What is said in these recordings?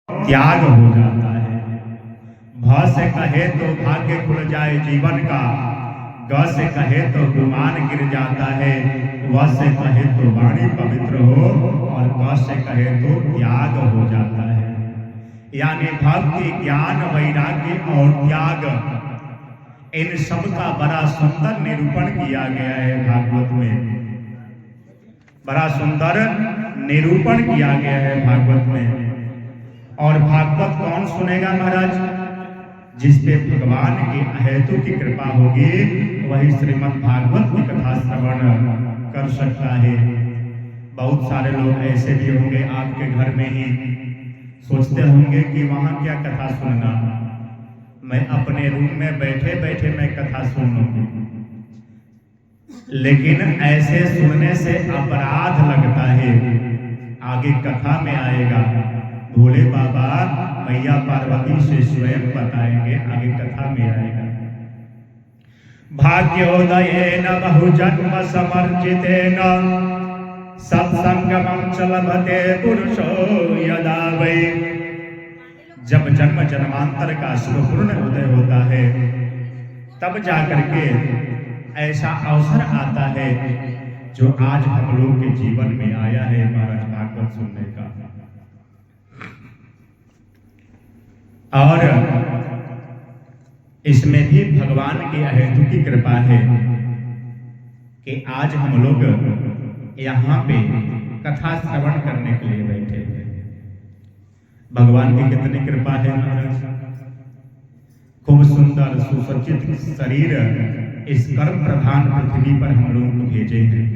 त्याग हो जाता है। भ से कहे तो भाग्य खुल जाए जीवन का, ग से कहे तो गुमान गिर जाता है, व से कहे तो वाणी पवित्र हो, और क से कहे तो त्याग हो जाता है। यानी भक्ति, ज्ञान, वैराग्य और त्याग, इन सब का बड़ा सुंदर निरूपण किया गया है भागवत में। बड़ा सुंदर निरूपण किया गया है भागवत में। और भागवत कौन सुनेगा महाराज? जिस पे भगवान की अहेतु की कृपा होगी वही श्रीमद् भागवत की कथा श्रवण कर सकता है। बहुत सारे लोग ऐसे भी होंगे आपके घर में ही सोचते होंगे कि वहां क्या कथा सुनना, मैं अपने रूम में बैठे बैठे मैं कथा सुन लूंगी। लेकिन ऐसे सुनने से अपराध लगता है। आगे कथा में आएगा, भोले बाबा मैया पार्वती से स्वयं बताएंगे, आगे कथा में आएगा। भाग्योदयेन बहुजन्म समर्जितेन सत्संगमं च लभते पुरुषो यदा वै। जब जन्म जन्मांतर का शुभपूर्ण उदय होता है तब जाकर के ऐसा अवसर आता है जो आज हम लोग के जीवन में आया है महाराज भागवत सुनने का। और इसमें भी भगवान की अहेतु की कृपा है कि आज हम लोग यहाँ पे कथा श्रवण करने के लिए बैठे हैं। भगवान की कितनी कृपा है महाराज। खूब सुंदर सुसज्जित शरीर इस कर्म प्रधान पृथ्वी पर हम लोगों को भेजे हैं।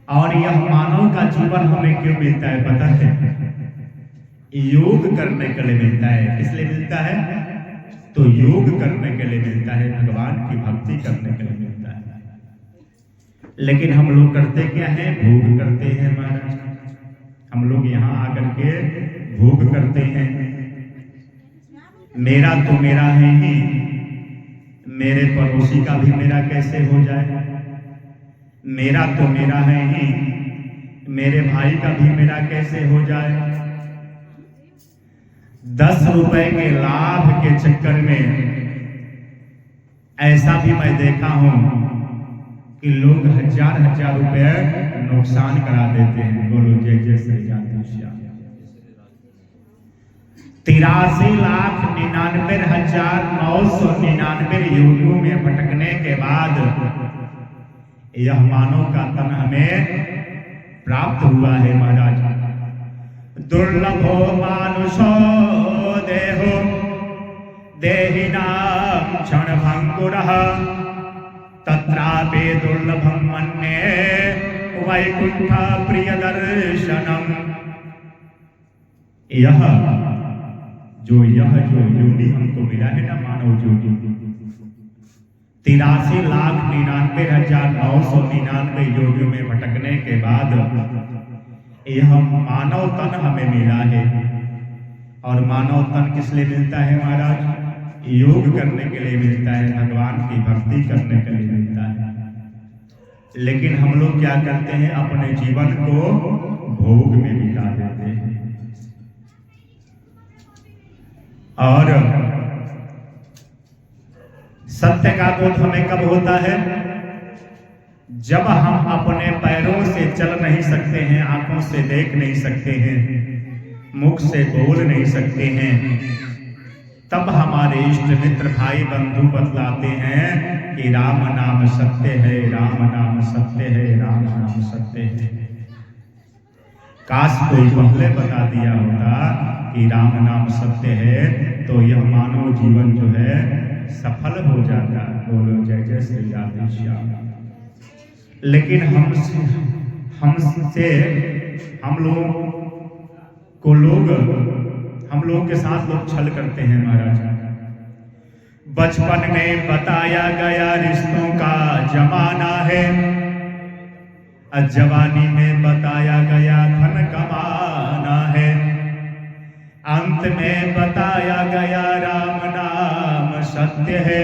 और यह मानव का जीवन हमें क्यों मिलता है पता है? योग करने के लिए मिलता है। इसलिए मिलता है तो योग करने के लिए मिलता है, भगवान की भक्ति करने के लिए मिलता है। लेकिन हम लोग करते क्या है? भोग करते हैं महाराज। हम लोग यहाँ आकर के भोग करते हैं। मेरा तो मेरा है ही, मेरे पड़ोसी का भी मेरा कैसे हो जाए। मेरा तो मेरा है ही, मेरे भाई का भी मेरा कैसे हो जाए। 10 रुपए के लाभ के चक्कर में ऐसा भी मैं देखा हूं कि लोग हजार रुपए नुकसान करा देते हैं। बोलो जय जय श्री राधे श्याम। 83,99,999 योनियों में भटकने के बाद यह मानव का तन हमें प्राप्त हुआ है महाराज। दुर्लभो मानुषो देहो देहिनां क्षणभंगुरः तत्रापि दुर्लभं मन्ये वैकुंठ प्रियदर्शनम्। यह जो योनि हमको मिला है ना, मानव योनि, 83,99,999 योनियों में भटकने के बाद यह मानव तन हमें मिला है। और मानव तन किस लिए मिलता है महाराज? योग करने के लिए मिलता है, भगवान की भक्ति करने के लिए मिलता है। लेकिन हम लोग क्या करते हैं? अपने जीवन को भोग में बिता देते हैं। और सत्य का बोध हमें कब होता है? जब हम अपने पैरों से चल नहीं सकते हैं, आंखों से देख नहीं सकते हैं, मुख से बोल नहीं सकते हैं, तब हमारे इष्ट मित्र भाई बंधु बतलाते हैं कि राम नाम सत्य है, राम नाम सत्य है, राम नाम सत्य है। काश कोई पहले बता दिया होता कि राम नाम सत्य है तो यह मानव जीवन जो है सफल हो जाता। बोलो जय जय श्री राधे श्याम। लेकिन हम लोग के साथ लोग छल करते हैं महाराज। बचपन में बताया गया रिश्तों का जमाना है, जवानी में बताया गया धन कमाना है, अंत में बताया गया राम नाम सत्य है।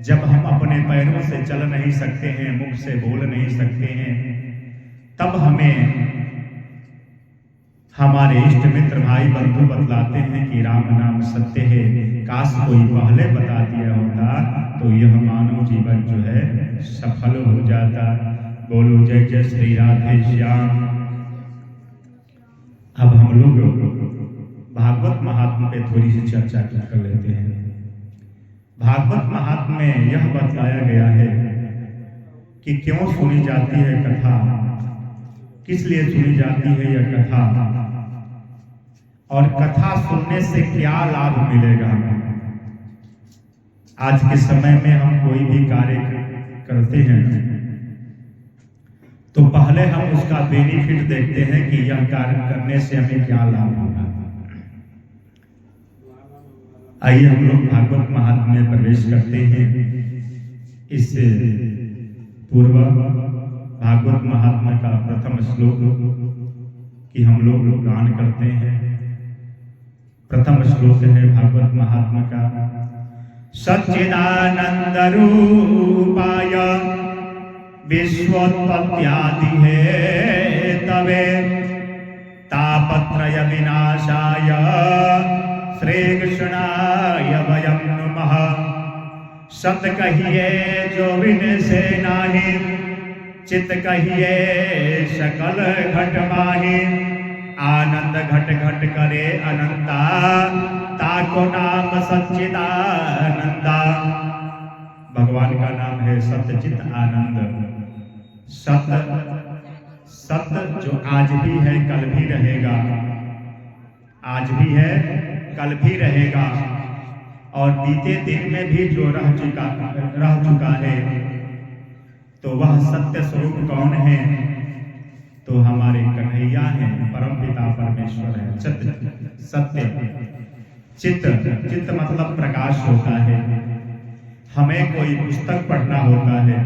जब हम अपने पैरों से चल नहीं सकते हैं, मुख से बोल नहीं सकते हैं, तब हमें हमारे इष्ट मित्र भाई बंधु बतलाते हैं कि राम नाम सत्य है, काश कोई पहले बता दिया होता तो यह मानव जीवन जो है सफल हो जाता। बोलो जय जय श्री राधे श्याम। अब हम लोग भागवत महात्मा पे थोड़ी सी चर्चा कर लेते हैं। भागवत महात्मा में यह बताया गया है कि क्यों सुनी जाती है कथा, किस लिए सुनी जाती है यह कथा, और कथा सुनने से क्या लाभ मिलेगा हमें। आज के समय में हम कोई भी कार्य करते हैं तो पहले हम उसका बेनिफिट देखते हैं कि यह कार्य करने से हमें क्या लाभ होगा। आइए हम लोग भागवत महात्म्य में प्रवेश करते हैं। इससे पूर्व भागवत महात्म्य का प्रथम श्लोक की हम लोग गान करते हैं। प्रथम श्लोक है भागवत महात्म्य का। सच्चिदानंद रूपाय विश्वोत्पत्त्यादि हेतवे तापत्रय विनाशाय श्री कृष्णाय वयं नमः। सत कहिए जो विन से नाही, चित कहिए सकल घट माही। आनंद घट घट करे अनंता, ताको नाम सच्चिदानंदा। भगवान का नाम है सत्यचित आनंद। सत जो आज भी है कल भी रहेगा, आज भी है कल भी रहेगा, और बीते दिन में भी जो रह चुका है, तो वह सत्य स्वरूप कौन है? तो हमारे कन्हैया हैं, परमपिता परमेश्वर है। सत्य चित्त मतलब प्रकाश होता है। हमें कोई पुस्तक पढ़ना होता है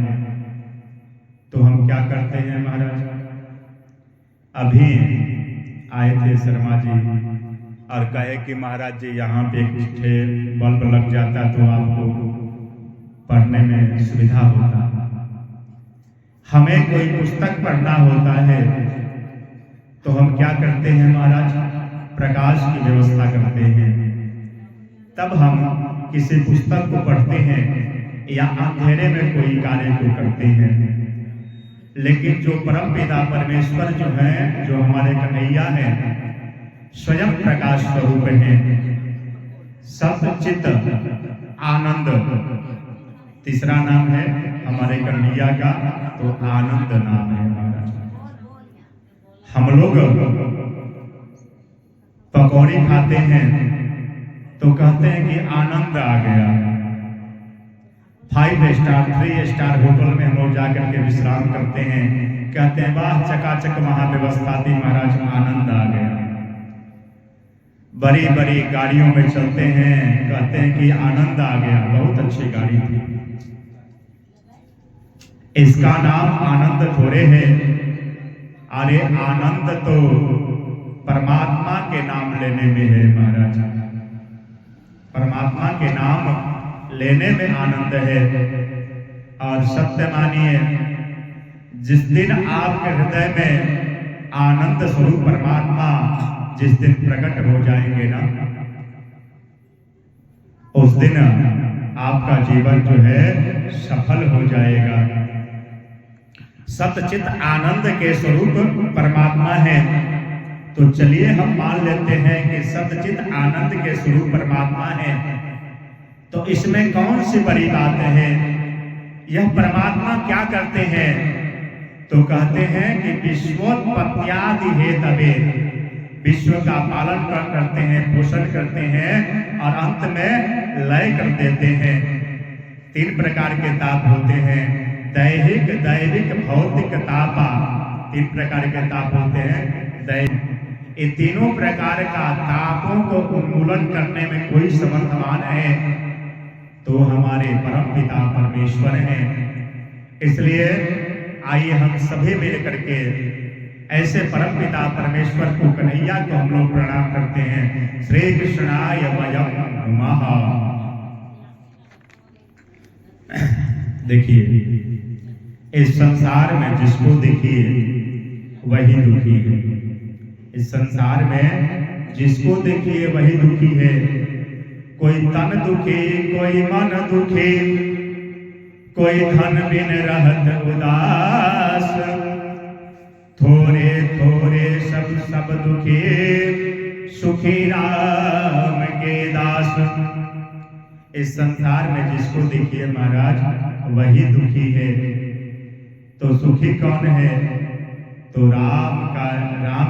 तो हम क्या करते हैं महाराज? अभी आए थे शर्मा जी और कहे कि महाराज जी यहाँ पे एक बल्ब लग जाता तो आपको पढ़ने में सुविधा होता। हमें कोई पुस्तक पढ़ना होता है तो हम क्या करते हैं महाराज? प्रकाश की व्यवस्था करते हैं, तब हम किसी पुस्तक को पढ़ते हैं या अंधेरे में कोई कार्य को करते हैं। लेकिन जो परमपिता परमेश्वर जो है, जो हमारे कन्हैया हैं, स्वयं प्रकाश स्वरूप हैं, सच्चित आनंद। तीसरा नाम है हमारे कन्हैया का तो आनंद नाम है महाराज। हम लोग पकौड़ी खाते हैं तो कहते हैं कि आनंद आ गया। 5 स्टार 3 स्टार होटल में हम लोग जाकर के विश्राम करते हैं, कहते हैं वाह चकाचक वहां व्यवस्था थी महाराज, आनंद आ गया। बड़ी बड़ी गाड़ियों में चलते हैं, कहते हैं कि आनंद आ गया, बहुत अच्छी गाड़ी थी। इसका नाम आनंद थोड़े है। अरे आनंद तो परमात्मा के नाम लेने में है महाराज। परमात्मा के नाम लेने में आनंद है। और सत्य मानिए, जिस दिन आपके हृदय में आनंद स्वरूप परमात्मा जिस दिन प्रकट हो जाएंगे ना, उस दिन आपका जीवन जो है सफल हो जाएगा। सतचित आनंद के स्वरूप परमात्मा है। तो चलिए हम मान लेते हैं कि सतचित आनंद के स्वरूप परमात्मा है, तो इसमें कौन सी बड़ी बात है? यह परमात्मा क्या करते हैं? तो कहते हैं कि विश्वोत्पत्त्यादि हेतवे, विश्व का पालन करते हैं, पोषण करते हैं और अंत में लय कर देते हैं। 3 प्रकार के ताप होते हैं, दैहिक दैविक भौतिक तापा। 3 प्रकार के ताप होते हैं दैहिक। ये तीनों प्रकार का तापों को उन्मूलन करने में कोई समर्थवान है तो हमारे परम पिता परमेश्वर हैं। इसलिए आइए हम सभी मिल करके ऐसे परम पिता परमेश्वर को, कन्हैया को हम लोग प्रणाम करते हैं। श्री कृष्णाय वयं नमः। देखिए, इस संसार में जिसको देखिए वही दुखी है। इस संसार में जिसको देखिए वही दुखी है। कोई तन दुखी, कोई मन दुखी, कोई धन बिन रहत उदास, थोड़े थोड़े सब दुखी, सुखी राम के दास। इस संसार में जिसको देखिए महाराज वही दुखी है। तो सुखी कौन है? तो राम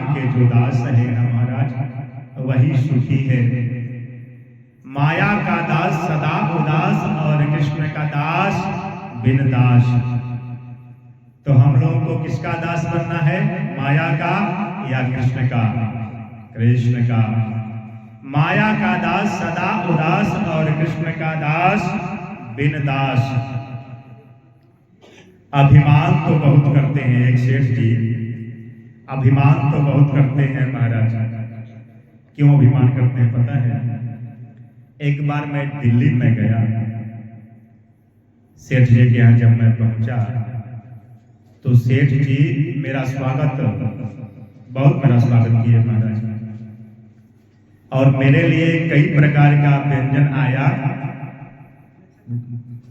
के जो दास है ना महाराज, वही सुखी है। माया का दास सदा उदास और कृष्ण का दास बिन दास। तो हम लोगों को किसका दास बनना है? माया का या कृष्ण का? कृष्ण का। माया का दास सदा उदास और कृष्ण का दास बिन दास। अभिमान तो बहुत करते हैं एक सेठ जी, अभिमान तो बहुत करते हैं महाराज। क्यों अभिमान करते हैं पता है? एक बार मैं दिल्ली में गया, सेठ जी के यहाँ जब मैं पहुंचा तो सेठ जी मेरा स्वागत, बहुत मेरा स्वागत किए महाराज। और मेरे लिए कई प्रकार का व्यंजन आया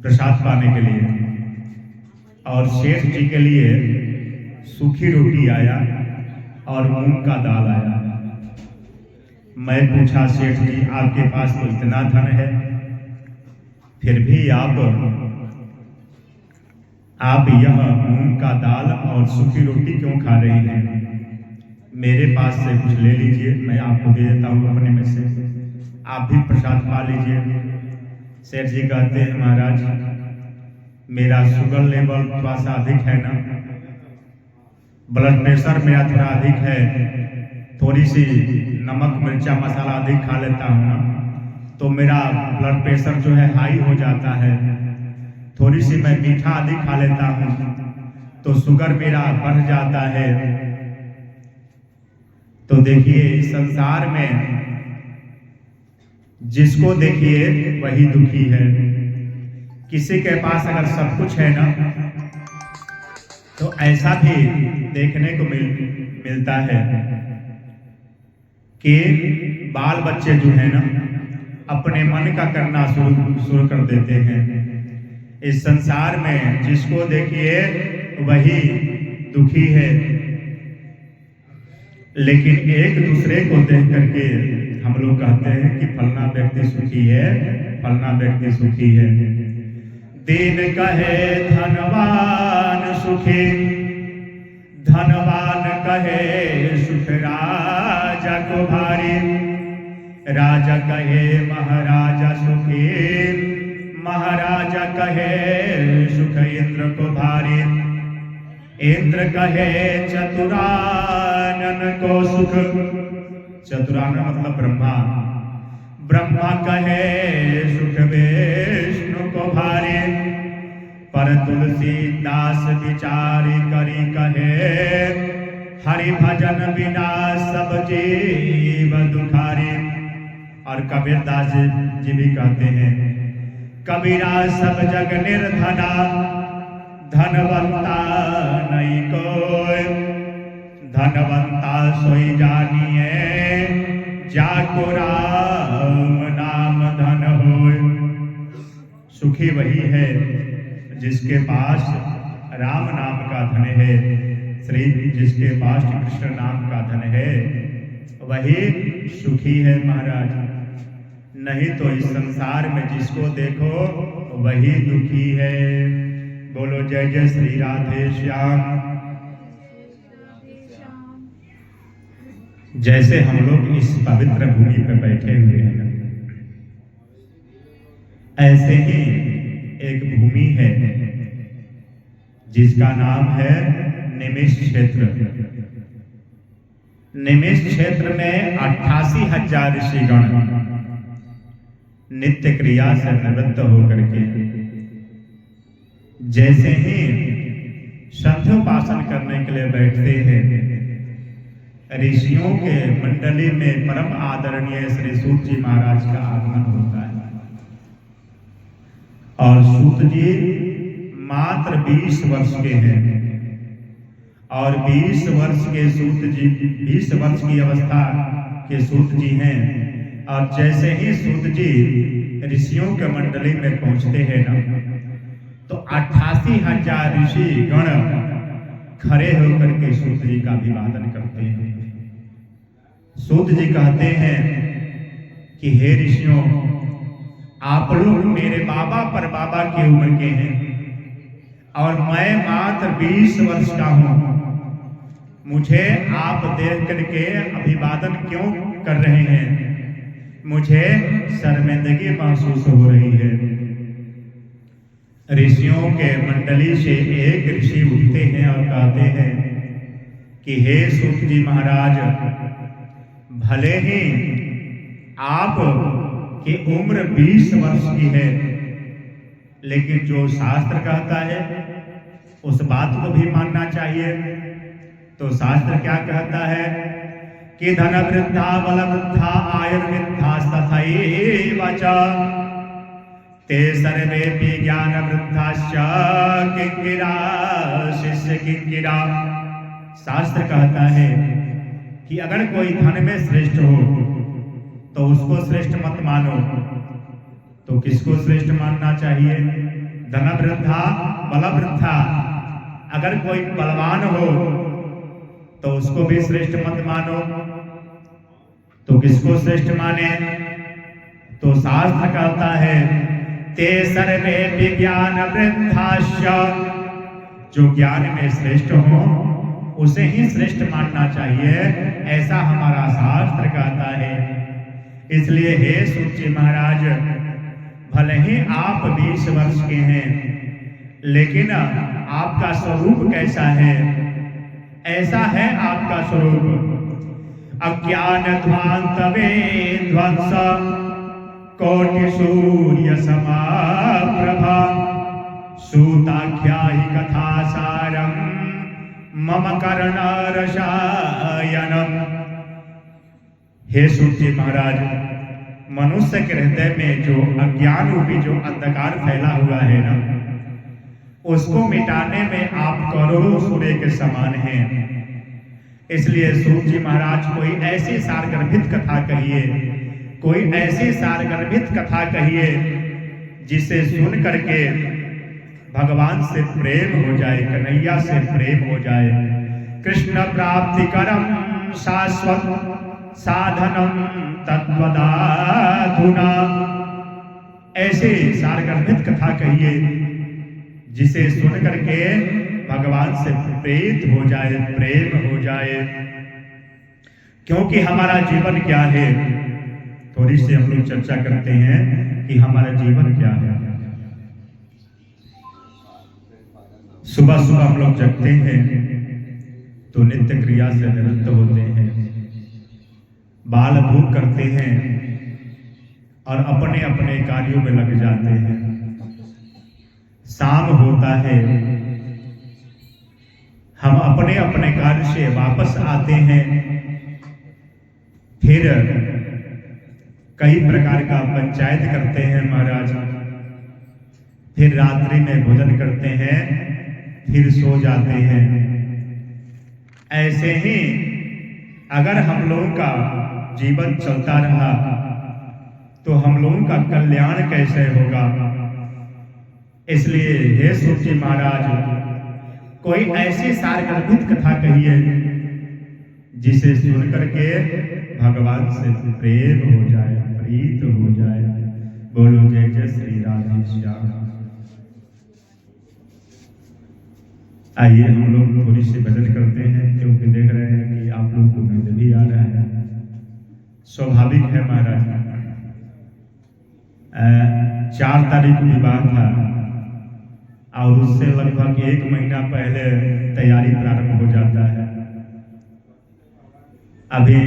प्रसाद पाने के लिए। और सेठ जी के लिए सूखी रोटी आया और मूंग का दाल आया। मैं पूछा, सेठ जी आपके पास तो इतना धन है, फिर भी आप यह मूंग का दाल और सूखी रोटी क्यों खा रही हैं? मेरे पास से कुछ ले लीजिए, मैं आपको दे देता हूँ अपने में से, आप भी प्रसाद पा लीजिए। सेठ जी कहते हैं, महाराज मेरा शुगर लेवल थोड़ा सा अधिक है ना, ब्लड प्रेशर मेरा थोड़ा अधिक है, थोड़ी सी नमक मिर्चा मसाला अधिक खा लेता हूँ ना, तो मेरा ब्लड प्रेशर जो है हाई हो जाता है। थोड़ी सी मैं मीठा अधिक खा लेता हूँ तो शुगर मेरा बढ़ जाता है। तो देखिए इस संसार में जिसको देखिए वही दुखी है। किसी के पास अगर सब कुछ है ना तो ऐसा भी देखने को मिलता है कि बाल बच्चे जो है ना अपने मन का करना शुरू कर देते हैं। इस संसार में जिसको देखिए वही दुखी है। लेकिन एक दूसरे को देख करके हम लोग कहते हैं कि फलना व्यक्ति सुखी है, फलना व्यक्ति सुखी है। दीन कहे धनवान सुखी, धनवान कहे सुख राजा को भारी, राजा कहे महाराजा सुखी, महाराजा कहे सुख इंद्र को भारी, इंद्र कहे चतुरानन को सुख, चतुरानन मतलब ब्रह्मा, ब्रह्मा कहे सुख विष्णु को भारी, पर तुलसीदास विचारी करी कहे, हरि भजन बिना सब जीव दुखारी। और कबीरदास जी भी कहते हैं, कबीरा सब जग निर्धना, धनवंता नहीं कोई, धनवंता सोई जानिए, जाको राम नाम धन होय। सुखी वही है जिसके पास राम नाम का धन है, जिसके पास कृष्ण नाम का धन है वही सुखी है महाराज। नहीं तो इस संसार में जिसको देखो वही दुखी है। बोलो जय जय श्री राधे श्याम। जैसे हम लोग इस पवित्र भूमि पर बैठे हुए हैं, ऐसे ही एक भूमि है जिसका नाम है निमिष क्षेत्र। निमिष क्षेत्र में 88,000 ऋषिगण नित्य क्रिया से निवृत्त होकर के जैसे ही संध्योपासन करने के लिए बैठते हैं, ऋषियों के मंडली में परम आदरणीय श्री सूत जी महाराज का आगमन होता है। और सूत जी मात्र 20 वर्ष के हैं और 20 वर्ष के सूत जी, 20 वर्ष की अवस्था के सूत जी हैं। और जैसे ही सूत जी ऋषियों के मंडली में पहुंचते हैं ना, तो 88,000 ऋषि गण खड़े होकर के सूत जी का अभिवादन करते हैं। सूत जी कहते हैं कि हे ऋषियों, आप लोग मेरे बाबा पर बाबा की उम्र के हैं और मैं मात्र 20 वर्ष का हूं। मुझे आप देख करके अभिवादन क्यों कर रहे हैं? मुझे शर्मिंदगी महसूस हो रही है। ऋषियों के मंडली से एक ऋषि उठते हैं और कहते हैं कि हे सूत जी महाराज, भले ही आप की उम्र 20 वर्ष की है, लेकिन जो शास्त्र कहता है उस बात को भी मानना चाहिए। तो शास्त्र क्या कहता है कि धन वृद्धा बल वृद्धा आयुर्वृद्धा तथैव च ते सर्वेपि ज्ञान वृद्धाश्च किंकिरा शिष्य किंकिरा। शास्त्र कहता है कि अगर कोई धन में श्रेष्ठ हो तो उसको श्रेष्ठ मत मानो। तो किसको श्रेष्ठ मानना चाहिए? धन वृद्धा बल वृद्धा। अगर कोई बलवान हो तो उसको भी श्रेष्ठ मत मानो। तो किसको श्रेष्ठ माने? तो शास्त्र कहता है ते सर्वे विज्ञान वृद्धाश्च, जो ज्ञान में श्रेष्ठ हो उसे ही श्रेष्ठ मानना चाहिए, ऐसा हमारा शास्त्र कहता है। इसलिए हे सूत जी महाराज, भले ही आप 20 वर्ष के हैं, लेकिन आपका स्वरूप कैसा है? ऐसा है आपका स्वरूप, अज्ञान ध्वांतवे ध्वंस कोटि सूर्य समाप्रभा सूताख्या ही कथा सारम मम कर्ण रसायनम। हे सूत जी महाराज, मनुष्य के हृदय में जो अज्ञान रूपी जो अंधकार फैला हुआ है ना, उसको मिटाने में आप करोड़ों सूर्य के समान हैं। इसलिए सूत जी महाराज, कोई ऐसी सारगर्भित कथा कहिए, कोई ऐसी सारगर्भित कथा कहिए जिसे सुन करके भगवान से प्रेम हो जाए, कन्हैया से प्रेम हो जाए। कृष्ण प्राप्ति करम शाश्वत साधनम तत्वदाधुना। ऐसे सारगर्भित कथा कहिए जिसे सुन करके भगवान से प्रीत हो जाए, प्रेम हो जाए। क्योंकि हमारा जीवन क्या है, थोड़ी सी हम लोग चर्चा करते हैं कि हमारा जीवन क्या है। सुबह सुबह हम लोग जगते हैं तो नित्य क्रिया से निवृत्त होते हैं, बाल भूख करते हैं और अपने अपने कार्यों में लग जाते हैं। शाम होता है, हम अपने अपने कार्य से वापस आते हैं, फिर कई प्रकार का पंचायत करते हैं महाराज, फिर रात्रि में भोजन करते हैं, फिर सो जाते हैं। ऐसे ही अगर हम लोगों का जीवन चलता रहा तो हम लोगों का कल्याण कैसे होगा? इसलिए हे सूत जी महाराज, कोई ऐसी सारगर्भित कथा कहिए जिसे सुन करके भगवान से प्रेम हो जाए, प्रीत हो जाए। बोलो जय जय श्री राधे श्याम। आइए हम लोग थोड़ी सी भजन करते हैं, क्योंकि देख रहे हैं कि आप लोग को नींद भी आ रहा है। स्वाभाविक है महाराज। 4 तारीख विवाह था और उससे लगभग 1 महीना पहले तैयारी प्रारंभ हो जाता है। अभी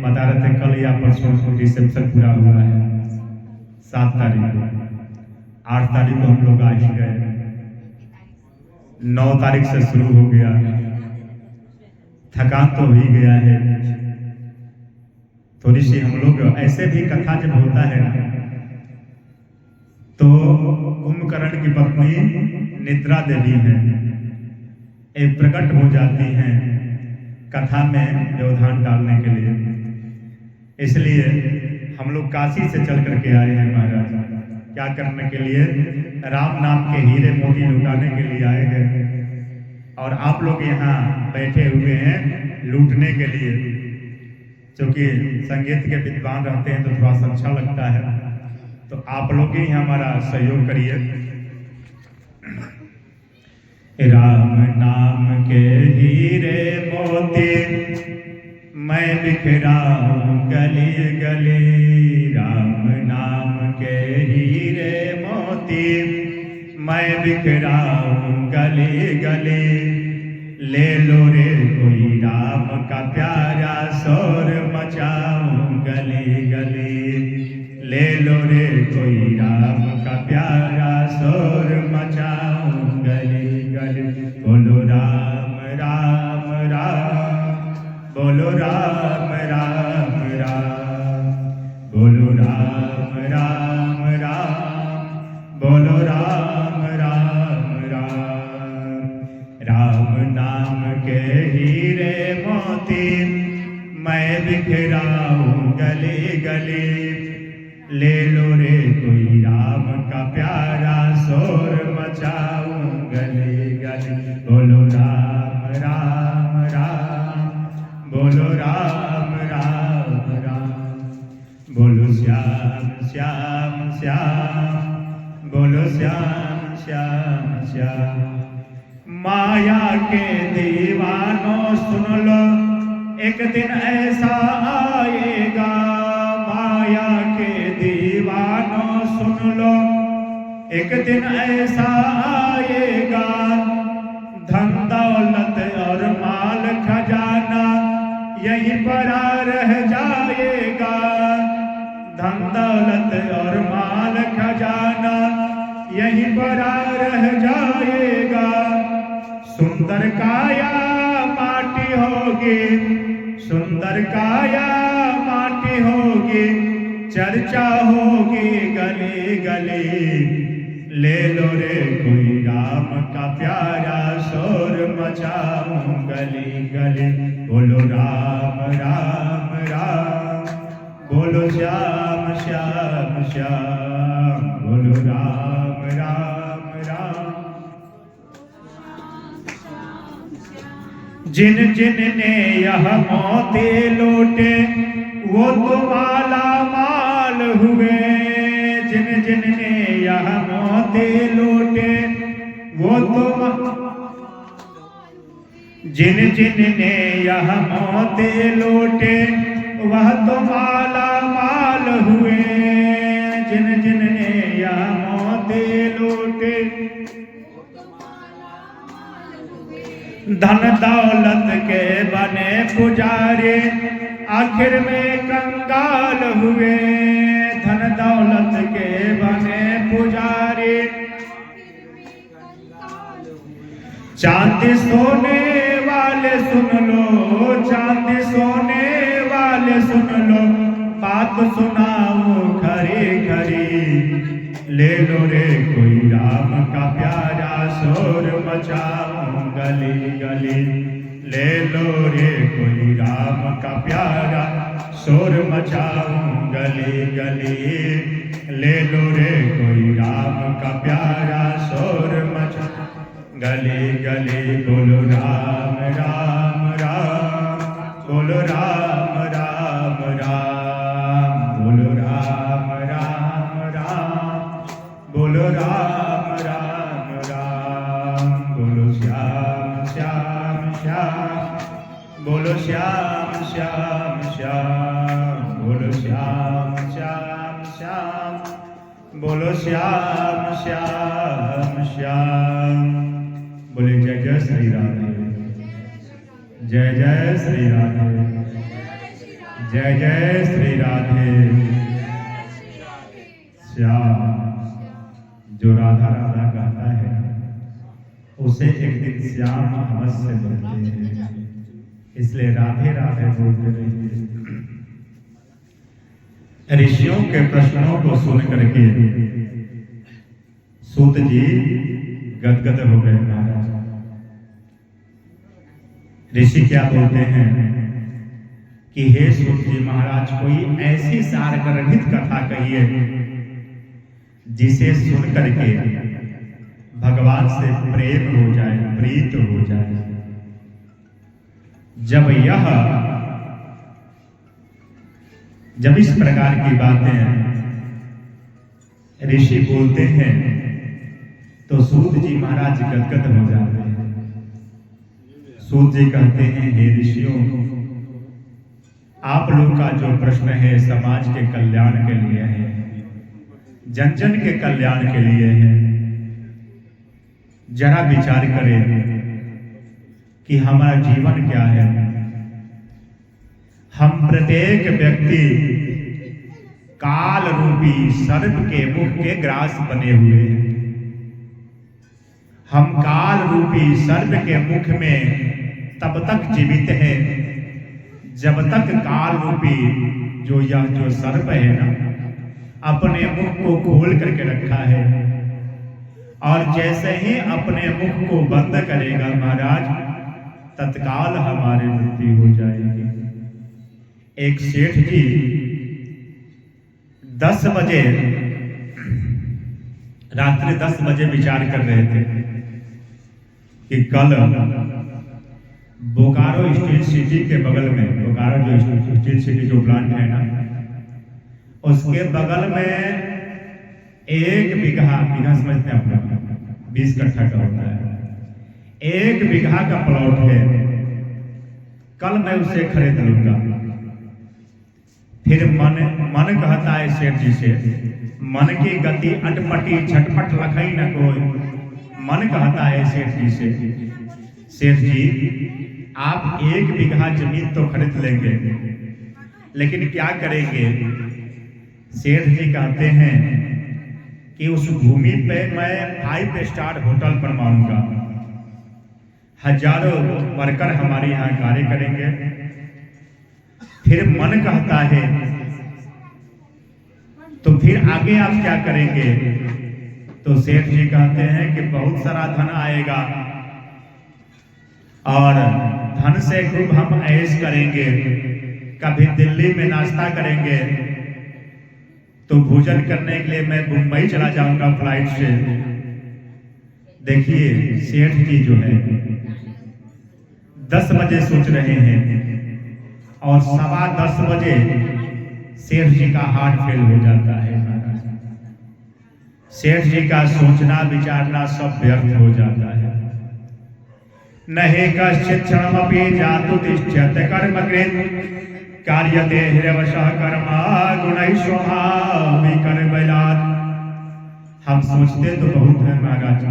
बता रहे थे कल या परसों रिसेप्शन पूरा हुआ है, 7 तारीख को। 8 तारीख को हम लोग आ ही गए, 9 तारीख से शुरू हो गया। थकान तो ही गया है। थोड़ी सी हम लोग ऐसे भी कथा जब होता है तो कुंभकर्ण की पत्नी निद्रा देवी है, एक प्रकट हो जाती हैं कथा में व्यवधान डालने के लिए। इसलिए हम लोग काशी से चल करके आए हैं महाराज। क्या करने के लिए? राम नाम के हीरे मोती लुटाने के लिए आए हैं। और आप लोग यहाँ बैठे हुए हैं लूटने के लिए। क्योंकि संगीत के विद्वान रहते हैं तो थोड़ा सा अच्छा लगता है, तो आप लोग ही हमारा सहयोग करिए। राम नाम के हीरे मोती मैं बिखराऊं गली गली। राम नाम के हीरे मोती मैं बिखराऊं गली गली। ले लो रे कोई राम का प्यारा शोर मचाऊं गली गली। ले लो रे कोई राम का प्यारा शोर मचाऊं गली गली। बोलो राम राम राम, बोलो राम राम राम, बोलो राम राम राम, बोलो राम राम राम। राम नाम के हीरे मोती मैं बिखराऊं गली गली। ले लो रे कोई राम का प्यारा शोर मचाऊं गली गली। बोलो राम राम राम, बोलो राम राम राम, बोलो श्याम श्याम श्याम, बोलो श्याम श्याम श्याम। माया के दीवानों सुन लो, एक दिन ऐसा आएगा। माया के दीवानों सुन लो, एक दिन ऐसा आएगा। धन दौलत और माल खजाना यहीं पर रह जाएगा। धन दौलत और माल खजाना यहीं पर रह जाएगा। सुंदर काया माटी होगी, सुंदर काया माटी होगी। चर्चा होगी गली गली। ले लो रे कोई राम का प्यारा शोर मचाऊं गली गली। बोलो राम राम राम, बोलो श्याम श्याम श्याम, बोलो राम राम राम। जिन जिन ने यह मोती लूटे वो तो माला माल हुए। जिन जिन ने यह मोती लूटे वो तो जिन जिन ने यह मोती लूटे वह तो माला माल हुए। जिन जिन ने यह मोती लूटे धन दौलत के बने पुजारी आखिर में कंगाल हुए। धन दौलत के बने पुजारी चांदी सोने वाले सुन लो, चांदी सोने वाले सुन लो। बात सुनाऊं खरी खरी। ले लो रे कोई राम का प्यारा शोर मचाऊं गली गली। ले लो रे कोई राम का प्यारा शोर मचाऊं गली गली। ले लो रे कोई राम का प्यारा शोर मचाऊं गली गली। बोलो राम राम राम, बोलो राम राम राम, बोलो राम राम राम, बोलो राम राम राम। बोलो श्याम श्याम श्याम, बोलो श्याम श्याम श्याम, बोलो श्याम श्याम श्याम, बोलो श्याम श्याम श्याम। बोले जय जय श्री राधे, जय जय श्री राधे, जय जय श्री राधे। श्याम जो राधा राधा कहता है उसे एक दिन श्याम अवश्य बोलते हैं। इसलिए राधे राधे बोलते रहिए। ऋषियों के प्रश्नों को सुन करके सूत जी गदगद हो गए महाराज। ऋषि क्या बोलते हैं कि हे सूत जी महाराज, कोई ऐसी सारगर्भित कथा कहिए जिसे सुन करके भगवान से प्रेम हो जाए, प्रीत हो जाए। जब इस प्रकार की बातें ऋषि बोलते हैं तो सूत जी महाराज गदगद हो जाते हैं। सूत जी कहते हैं, हे ऋषियों, आप लोग का जो प्रश्न है समाज के कल्याण के लिए है, जन जन के कल्याण के लिए है। जरा विचार करें कि हमारा जीवन क्या है। हम प्रत्येक व्यक्ति काल रूपी सर्प के मुख के ग्रास बने हुए हैं। हम काल रूपी सर्प के मुख में तब तक जीवित हैं जब तक काल रूपी जो सर्प है ना, अपने मुख को खोल करके रखा है, और जैसे ही अपने मुख को बंद करेगा महाराज, तत्काल हमारी मृत्यु हो जाएगी। एक सेठ जी 10 बजे, रात्रि 10 बजे विचार कर रहे थे कि कल बोकारो स्टील सिटी के बगल में, बोकारो जो स्टील सिटी जो प्लांट है ना, उसके बगल में 1 बीघा समझते हैं अपना, 20 कट्ठा का होता है, 1 बीघा का प्लॉट है। कल मैं उसे खरीद लूंगा। फिर मन कहता है सेठ जी से, मन की गति अटपटी झटपट लखई न कोई। मन कहता है सेठ जी से, सेठ जी आप 1 बीघा जमीन तो खरीद लेंगे, लेकिन क्या करेंगे? सेठ जी कहते हैं कि उस भूमि पे मैं 5 स्टार होटल बनवाऊंगा, हजारों वर्कर हमारे यहाँ कार्य करेंगे। फिर मन कहता है तो फिर आगे आप क्या करेंगे? तो सेठ जी कहते हैं कि बहुत सारा धन आएगा और धन से खूब हम ऐश करेंगे। कभी दिल्ली में नाश्ता करेंगे तो भोजन करने के लिए मैं मुंबई चला जाऊंगा फ्लाइट से। देखिए सेठ जी जो है 10 बजे सोच रहे हैं और 10:15 बजे सेठ जी का हार्ट फेल हो जाता है। सेठ जी का सोचना विचारना सब व्यर्थ हो जाता है। नहीं कश्चित् क्षणमपि जातु तिष्ठ्यत कर्मकृत् कार्यते ह्यवशः कर्मा गुणैः स्वभाविकर्मबलात्। हम सोचते तो बहुत है महाराज,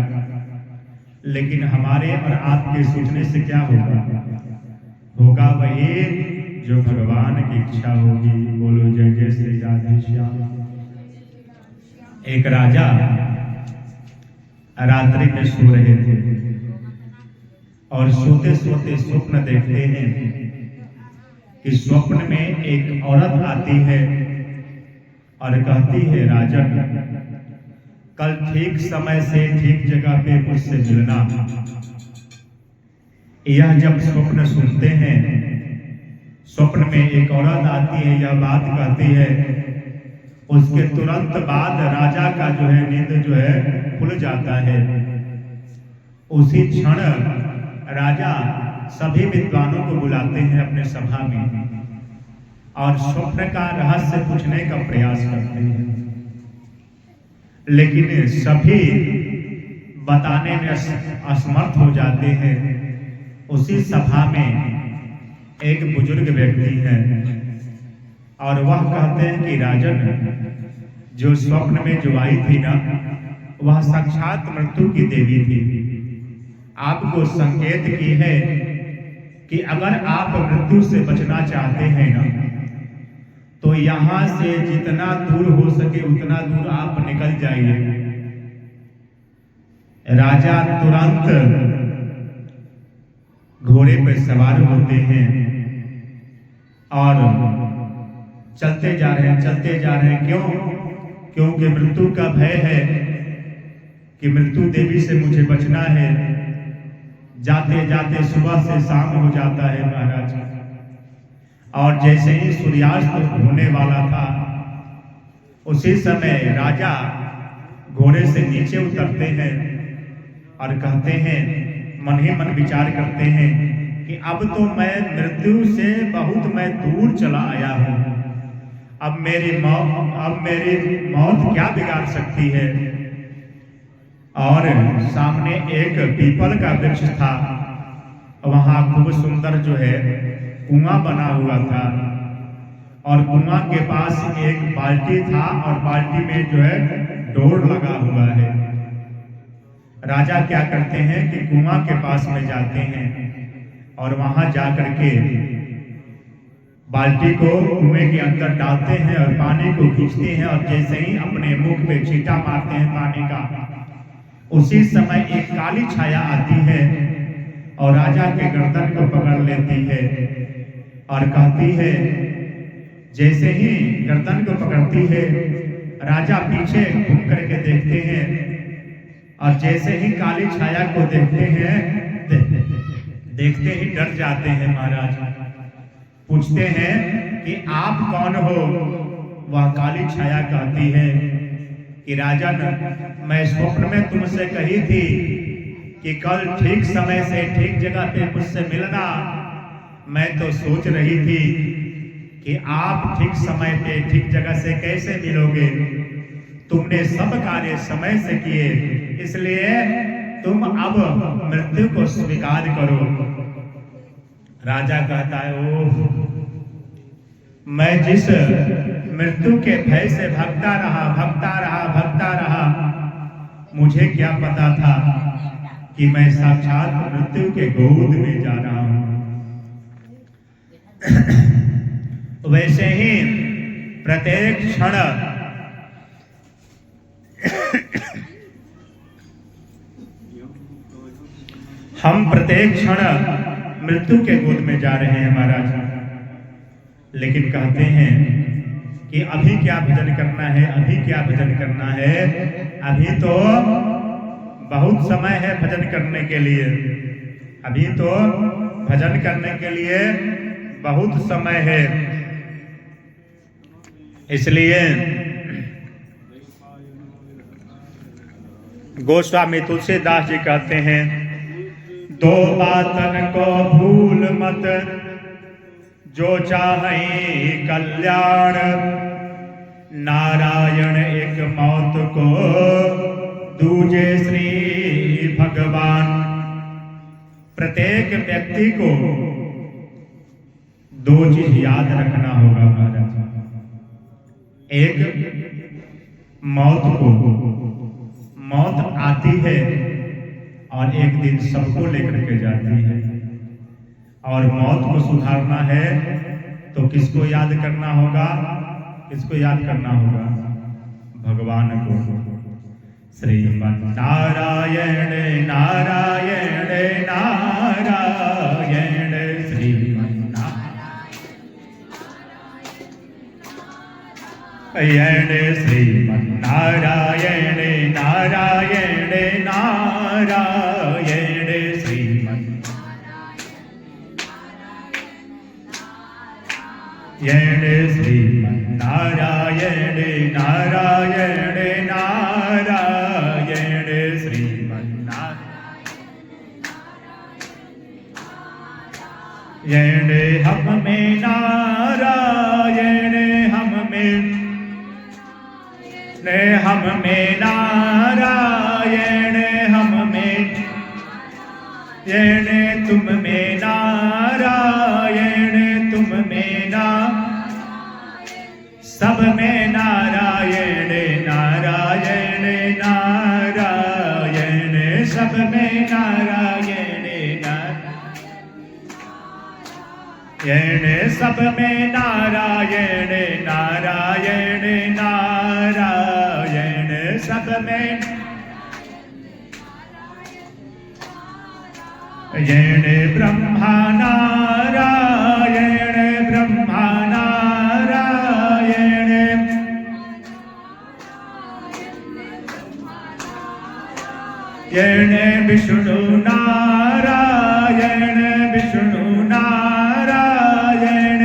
लेकिन हमारे और आपके सोचने से क्या होगा वही जो भगवान की इच्छा होगी। बोलो जय जय श्री राधे श्याम। एक राजा रात्रि में सो रहे थे और सोते सोते स्वप्न देखते हैं कि स्वप्न में एक औरत आती है और कहती है, राजन कल ठीक समय से ठीक जगह पे मुझसे मिलना। यह जब स्वप्न सुनते हैं, स्वप्न में एक औरत आती है, यह बात कहती है, उसके तुरंत बाद राजा का जो है नींद जो है खुल जाता है। उसी क्षण राजा सभी विद्वानों को बुलाते हैं अपने सभा में और स्वप्न का रहस्य पूछने का प्रयास करते हैं, लेकिन सभी बताने में असमर्थ हो जाते हैं। उसी सभा में एक बुजुर्ग व्यक्ति है और वह कहते हैं कि राजन जो स्वप्न में जो आई थी ना, वह साक्षात मृत्यु की देवी थी। आपको संकेत की है कि अगर आप मृत्यु से बचना चाहते हैं ना, तो यहां से जितना दूर हो सके उतना दूर आप निकल जाइए। राजा तुरंत घोड़े पर सवार होते हैं और चलते जा रहे हैं। क्यों? क्योंकि मृत्यु का भय है कि मृत्यु देवी से मुझे बचना है। जाते जाते सुबह से शाम हो जाता है महाराज। और जैसे ही सूर्यास्त होने वाला था, उसी समय राजा घोड़े से नीचे उतरते हैं और कहते हैं, मन ही मन विचार करते हैं कि अब तो मैं मृत्यु से बहुत मैं दूर चला आया हूं। अब मेरी मौत क्या बिगाड़ सकती है। और सामने एक पीपल का वृक्ष था, वहां खूब सुंदर जो है कुआं बना हुआ था, और कुआं के पास एक बाल्टी था, और बाल्टी में जो है डोर लगा हुआ है। राजा क्या करते हैं कि कुआं के पास में जाते हैं और वहां जाकर के बाल्टी को कुएं के अंदर डालते हैं और पानी को खींचते हैं, और जैसे ही अपने मुख पे छींटा मारते हैं पानी का, उसी समय एक काली छाया आती है और राजा के गर्दन को पकड़ लेती है और कहती है, जैसे ही गर्दन को पकड़ती है, राजा पीछे घूम करके देखते हैं, और जैसे ही काली छाया को देखते हैं, देखते ही डर जाते हैं महाराज। पूछते हैं कि आप कौन हो। वह काली छाया कहती है कि राजन, मैं स्वप्न में तुमसे कही थी कि कल ठीक समय से ठीक जगह पे मुझसे मिलना। मैं तो सोच रही थी कि आप ठीक समय पे ठीक जगह से कैसे मिलोगे। तुमने सब कार्य समय से किए, इसलिए तुम अब मृत्यु को स्वीकार करो। राजा कहता है, ओह, मैं जिस मृत्यु के भय से भागता रहा, मुझे क्या पता था कि मैं साक्षात मृत्यु के गोद में जा रहा हूं। वैसे ही प्रत्येक क्षण हम प्रत्येक क्षण मृत्यु के गोद में जा रहे हैं महाराज। लेकिन कहते हैं कि अभी क्या भजन करना है, अभी क्या भजन करना है, अभी तो बहुत समय है भजन करने के लिए, अभी तो भजन करने के लिए बहुत समय है। इसलिए गोस्वामी तुलसीदास जी कहते हैं, दो बातन को भूल मत, जो चाहे कल्याण, नारायण एक मौत को, दूजे श्री भगवान। प्रत्येक व्यक्ति को दो चीज याद रखना होगा महाराज। एक, मौत आती है और एक दिन सबको लेकर के जाती है, और मौत को सुधारना है तो किसको याद करना होगा, किसको याद करना होगा, भगवान को। श्रीमन नारायण नारायण नारायण, श्रीमन नारायण श्रीमन नारायण नारायण नारायण, श्रीमन श्रीमन नारायण नारायण नारायण, श्रीमन नारायण। हम में नारायण, हम में नारायण, हम में तुम में नारायण, तुम में सब में नारायण नारायण नारायण, सब में नारायण नारायण, सब में नारायण नारायण नारायण, सब में ब्रह्मा नारायण, ब्रह्मा नारायण, विष्णु नारायण विष्णु नारायण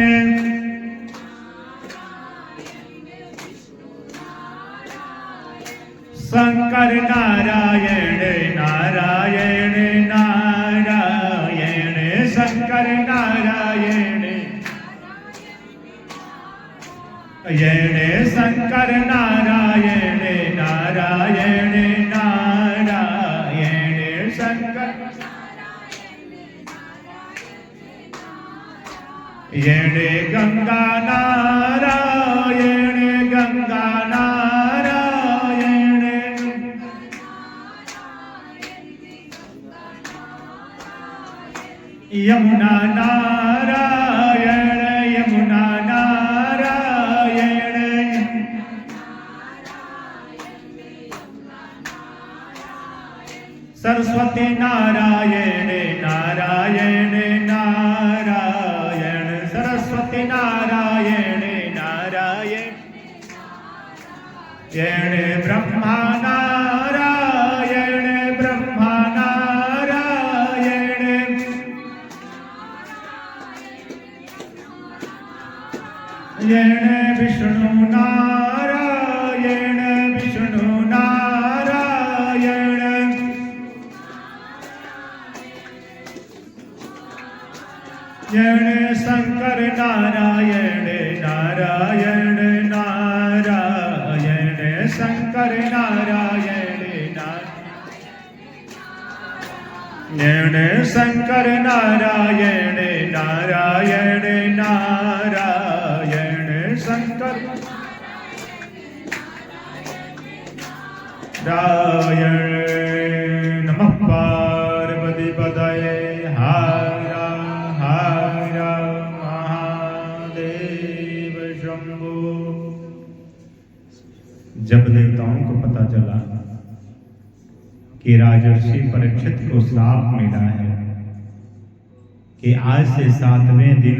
शंकर नारायण नारायण नारायण शंकर नारायण शंकर नारायण नारायण नारायण शंकर गंगा नारायण गंगा नारायण यमुना नारायण यमुना नारायण सरस्वती नारायण नारायण नारायण सरस्वती नारायण नारायण ब्रह्मा नारायण ब्रह्मा नारायण विष्णु नारायण विष्णु नारायण शंकर नारायण नारायण नारायण शंकर नारायण नारायण शंकर नारायण नारायण नारायण शंकर नारायण नमः पार्वती पतये हर हर महादेव शंभो। जब देवताओं को पता चला कि राजर्षि परीक्षित को श्राप मिला है कि आज से 7वें दिन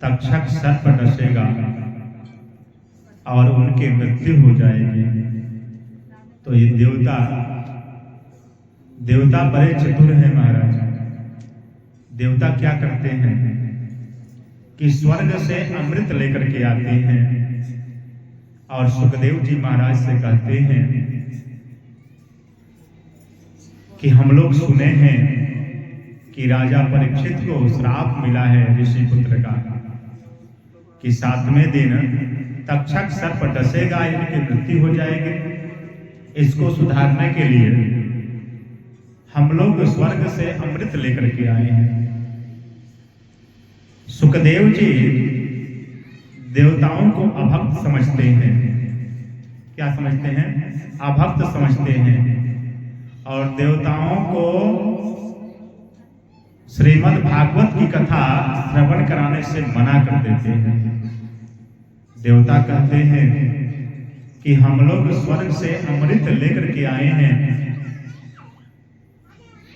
तक्षक सर्प डसेगा और उनकी मृत्यु हो जाएगी, तो ये देवता बड़े चतुर हैं महाराज। देवता क्या करते हैं कि स्वर्ग से अमृत लेकर के आते हैं और सुखदेव जी महाराज से कहते हैं कि हम लोग सुने हैं कि राजा परीक्षित को श्राप मिला है ऋषि पुत्र का कि 7वें दिन तक्षक सर्प डसेगा, इनकी मृत्यु हो जाएगी। इसको सुधारने के लिए हम लोग स्वर्ग से अमृत लेकर के आए हैं। सुखदेव जी देवताओं को अभक्त समझते हैं। क्या समझते हैं? अभक्त समझते हैं और देवताओं को श्रीमद् भागवत की कथा श्रवण कराने से मना कर देते हैं। देवता कहते हैं कि हम लोग स्वर्ग से अमृत लेकर के आए हैं।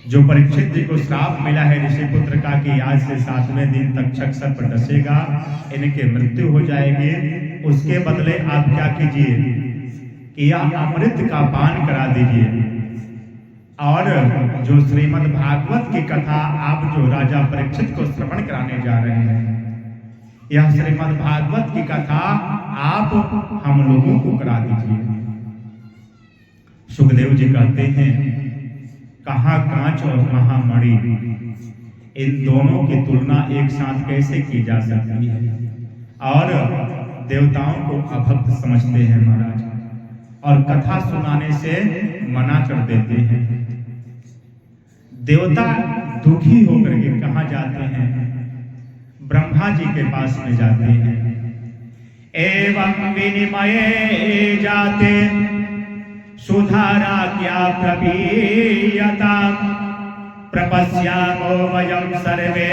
जो परीक्षित जी को श्राप मिला है ऋषि पुत्र का कि आज से 7वें दिन तक्षक सर्प डसेगा, इनकी मृत्यु हो जाएगी, उसके बदले आप क्या कीजिए कि यह अमृत का पान करा दीजिए और जो श्रीमद् भागवत की कथा आप जो राजा परीक्षित को श्रवण कराने जा रहे हैं, यह श्रीमद् भागवत की कथा आप हम लोगों को करा दीजिए। सुखदेव जी कहते हैं कहाँ कांच और कहाँ मणि, इन दोनों की तुलना एक साथ कैसे की जा सकती है। और देवताओं को अभक्त समझते हैं महाराज और कथा सुनाने से मना कर देते हैं। देवता दुखी होकर के कहाँ जाते हैं? ब्रह्मा जी के पास में जाते हैं। एवं विनिमये जाते सुधारा क्या प्रपीयता प्रपश्यामो वयं सर्वे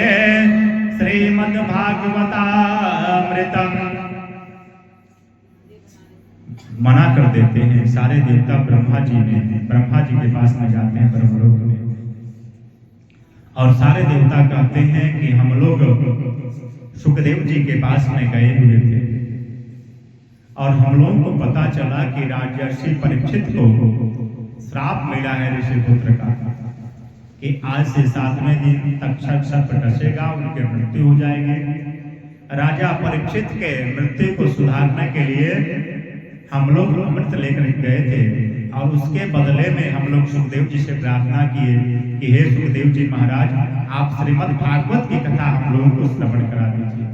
श्रीमद्भागवतामृतम्। मना कर देते हैं। सारे देवता ब्रह्मा जी के पास में जाते हैं ब्रह्मलोक में और सारे देवता कहते हैं कि हम लोग सुखदेव जी के पास में गए हुए थे और हम लोगों को पता चला कि राजर्षि परीक्षित को श्राप मिला है ऋषि पुत्र का। कि आज से 7वें दिन तक्षक सर्प डसेगा, उनकी मृत्यु हो जाएगी। राजा परीक्षित के मृत्यु को सुधारने के लिए हम लोग अमृत लेकर गए थे और उसके बदले में हम लोग सुखदेव जी से प्रार्थना किए कि हे सुखदेव जी महाराज, आप श्रीमद् भागवत की कथा हम लोगों को श्रवण करा दीजिए।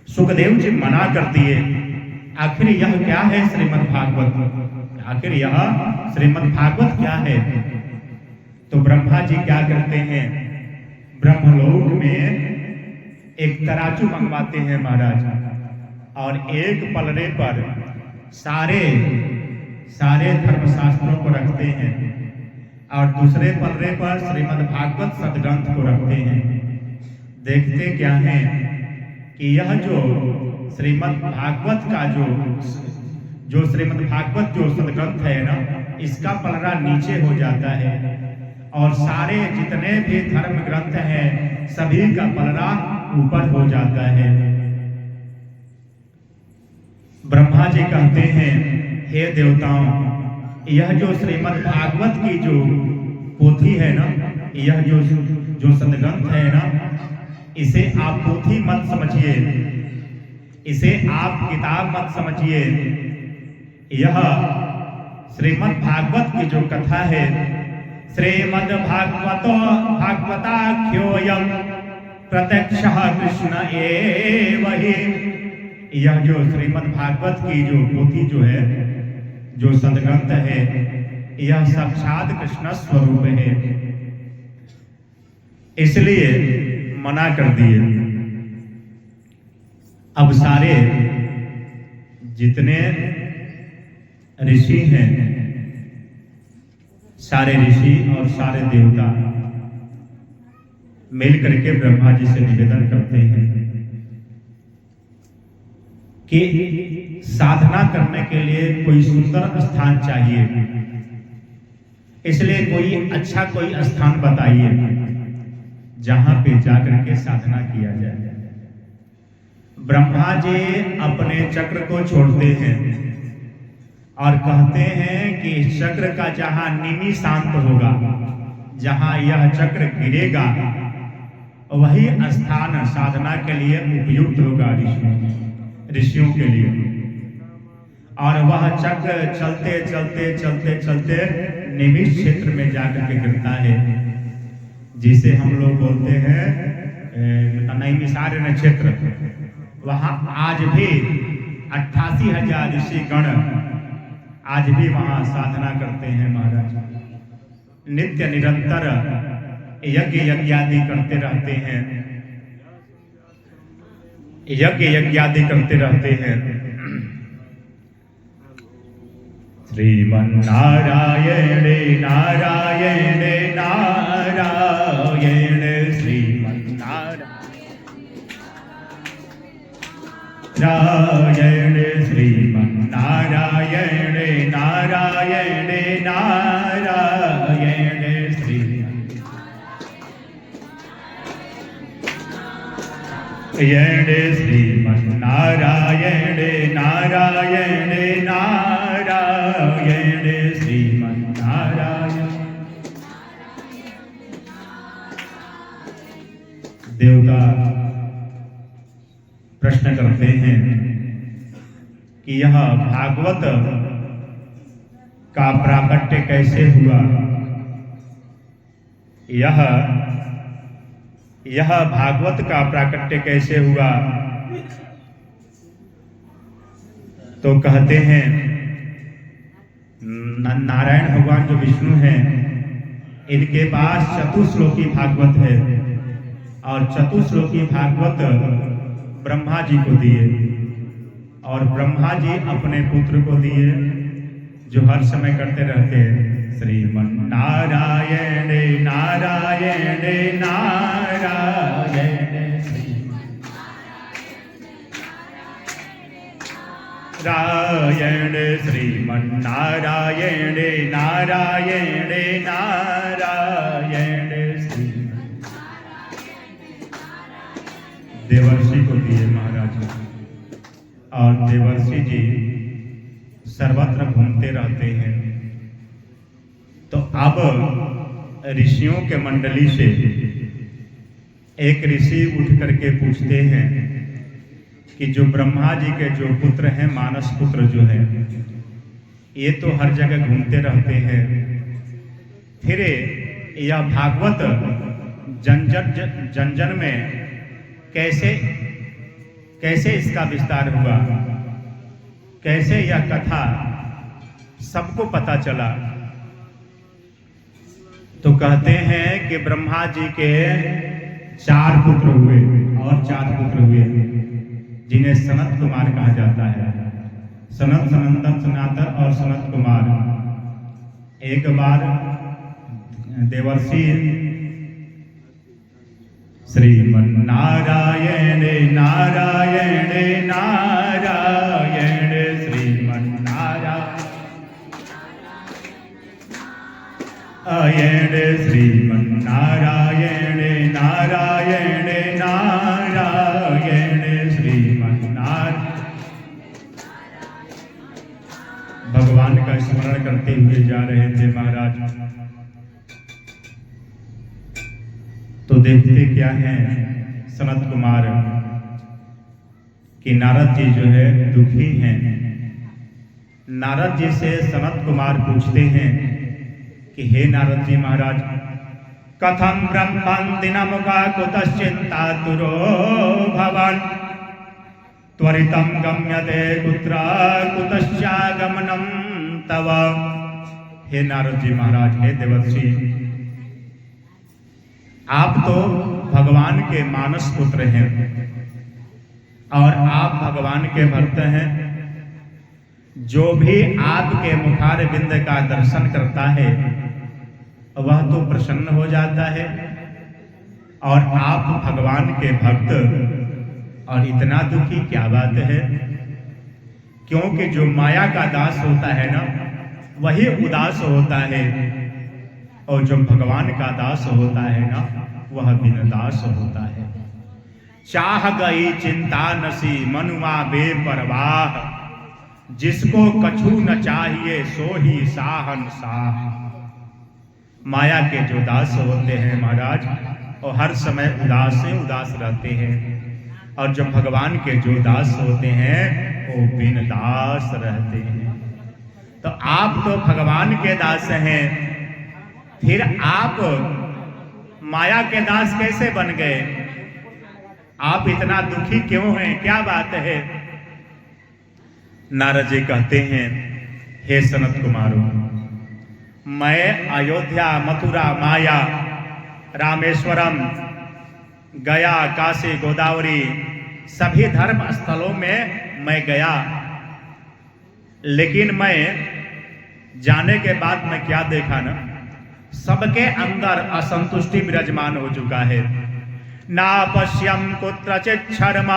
सुखदेव जी मना कर दिए। आखिर यह क्या है श्रीमद् भागवत? आखिर यह श्रीमद् भागवत क्या है? तो ब्रह्मा जी क्या करते हैं, ब्रह्मलोक में एक तराजू मंगवाते हैं महाराज, और एक पलड़े पर सारे धर्मशास्त्रों को रखते हैं और दूसरे पलड़े पर श्रीमद् भागवत सदग्रंथ को रखते हैं। देखते क्या है कि यह जो श्रीमद् भागवत का जो श्रीमद् भागवत जो सदग्रंथ है ना, इसका पलड़ा नीचे हो जाता है और सारे जितने भी धर्म ग्रंथ हैं सभी का पलड़ा ऊपर हो जाता है। ब्रह्मा जी कहते हैं, हे देवताओं, यह जो श्रीमद् भागवत की जो पोथी है ना, यह जो सदग्रंथ है ना, इसे आप पोथी मत समझिए, इसे आप किताब मत समझिए। यह श्रीमद् भागवत की जो कथा है, श्रीमद् भागवताख्योऽयं प्रत्यक्षः कृष्ण एव हि। यह जो श्रीमद् भागवत की जो पोथी जो है, जो सदग्रंथ है, यह साक्षात कृष्ण स्वरूप है, इसलिए मना कर दिए। अब सारे जितने ऋषि हैं, सारे ऋषि और सारे देवता मिलकर के ब्रह्मा जी से निवेदन करते हैं कि साधना करने के लिए कोई सुंदर स्थान चाहिए, इसलिए कोई अच्छा कोई स्थान बताइए जहां पे जाकर के साधना किया जाए। ब्रह्मा जी अपने चक्र को छोड़ते हैं और कहते हैं कि चक्र का जहां निमि शांत होगा, जहां यह चक्र गिरेगा, वही स्थान साधना के लिए उपयुक्त होगा ऋषियों के लिए। और वह चक्र चलते चलते चलते चलते निमिष क्षेत्र में जाकर के गिरता है, जिसे हम लोग बोलते हैं नैमिषारण्य क्षेत्र। वहां आज भी 88,000 ऋषि गण आज भी वहां साधना करते हैं महाराज, नित्य निरंतर यज्ञ यज्ञादि करते रहते हैं, यज्ञ यज्ञादि करते रहते हैं। श्रीमन्नारायण नारायण नारायण श्रीमन्नारायण श्रीमन्नारायण नारायण नारायण श्रीमन्नारायण नारायण नारायण श्रीमन्नारायण। देवता प्रश्न करते हैं कि यह भागवत का प्राकट्य कैसे हुआ, यह भागवत का प्राकट्य कैसे हुआ? तो कहते हैं नारायण भगवान जो विष्णु हैं, इनके पास चतुश्लोकी भागवत है और चतुश्लोकी भागवत ब्रह्मा जी को दिए और ब्रह्मा जी अपने पुत्र को दिए, जो हर समय करते रहते हैं श्रीमन्नारायण नारायण नारायण नारायण श्रीमन्नारायण नारायण नारायण। देवर्षि को दिए महाराज, और देवर्षि जी सर्वत्र घूमते रहते हैं। तो अब ऋषियों के मंडली से एक ऋषि उठ करके पूछते हैं कि जो ब्रह्मा जी के जो पुत्र हैं, मानस पुत्र जो है, ये तो हर जगह घूमते रहते हैं, फिर यह भागवत जन में कैसे इसका विस्तार हुआ, कैसे यह कथा सबको पता चला। तो कहते हैं कि ब्रह्मा जी के 4 पुत्र हुए और 4 पुत्र हुए जिन्हें सनत कुमार कहा जाता है। सनत, सनंदन, सनातन और सनत कुमार। एक बार देवर्षि श्रीमन्नारायण नारायण नारायण श्रीमन्नारायण श्रीमन्नारायण नारायण नारायण श्रीमन्नारायण। भगवान का स्मरण करते हुए जा रहे थे महाराज। तो देखते क्या है सनत कुमार कि नारद जी जो है दुखी हैं। नारद जी से सनत कुमार पूछते हैं कि हे नारद जी महाराज, कथम ब्रह्मं दिनमुखा कुतश्चिन्तातुरो भवान् त्वरितं गम्यते कुत्र कुतश्चागमनं तव। हे नारद जी महाराज, हे देवर्षि, आप तो भगवान के मानस पुत्र हैं और आप भगवान के भक्त हैं। जो भी आपके मुखार बिंद का दर्शन करता है वह तो प्रसन्न हो जाता है, और आप भगवान के भक्त और इतना दुखी क्या बात है। क्योंकि जो माया का दास होता है ना, वही उदास होता है, और जो भगवान का दास होता है ना, वह बिनदास होता है। चाह गई चिंता नसी मनुआ बेपरवाह, जिसको कछु न चाहिए सो ही साहनशाह। माया के जो दास होते हैं महाराज, वो हर समय उदास रहते हैं, और जो भगवान के जो दास होते हैं वो बिनदास रहते हैं। तो आप तो भगवान के दास हैं, फिर आप माया के दास कैसे बन गए? आप इतना दुखी क्यों हैं? क्या बात है? नारद जी कहते हैं, हे सनत कुमारों, मैं अयोध्या, मथुरा, माया, रामेश्वरम, गया, काशी, गोदावरी सभी धर्म स्थलों में मैं गया, लेकिन मैं जाने के बाद मैं क्या देखा ना, सबके अंदर असंतुष्टि विराजमान हो चुका है। ना पश्यम कुत्रचित् शर्म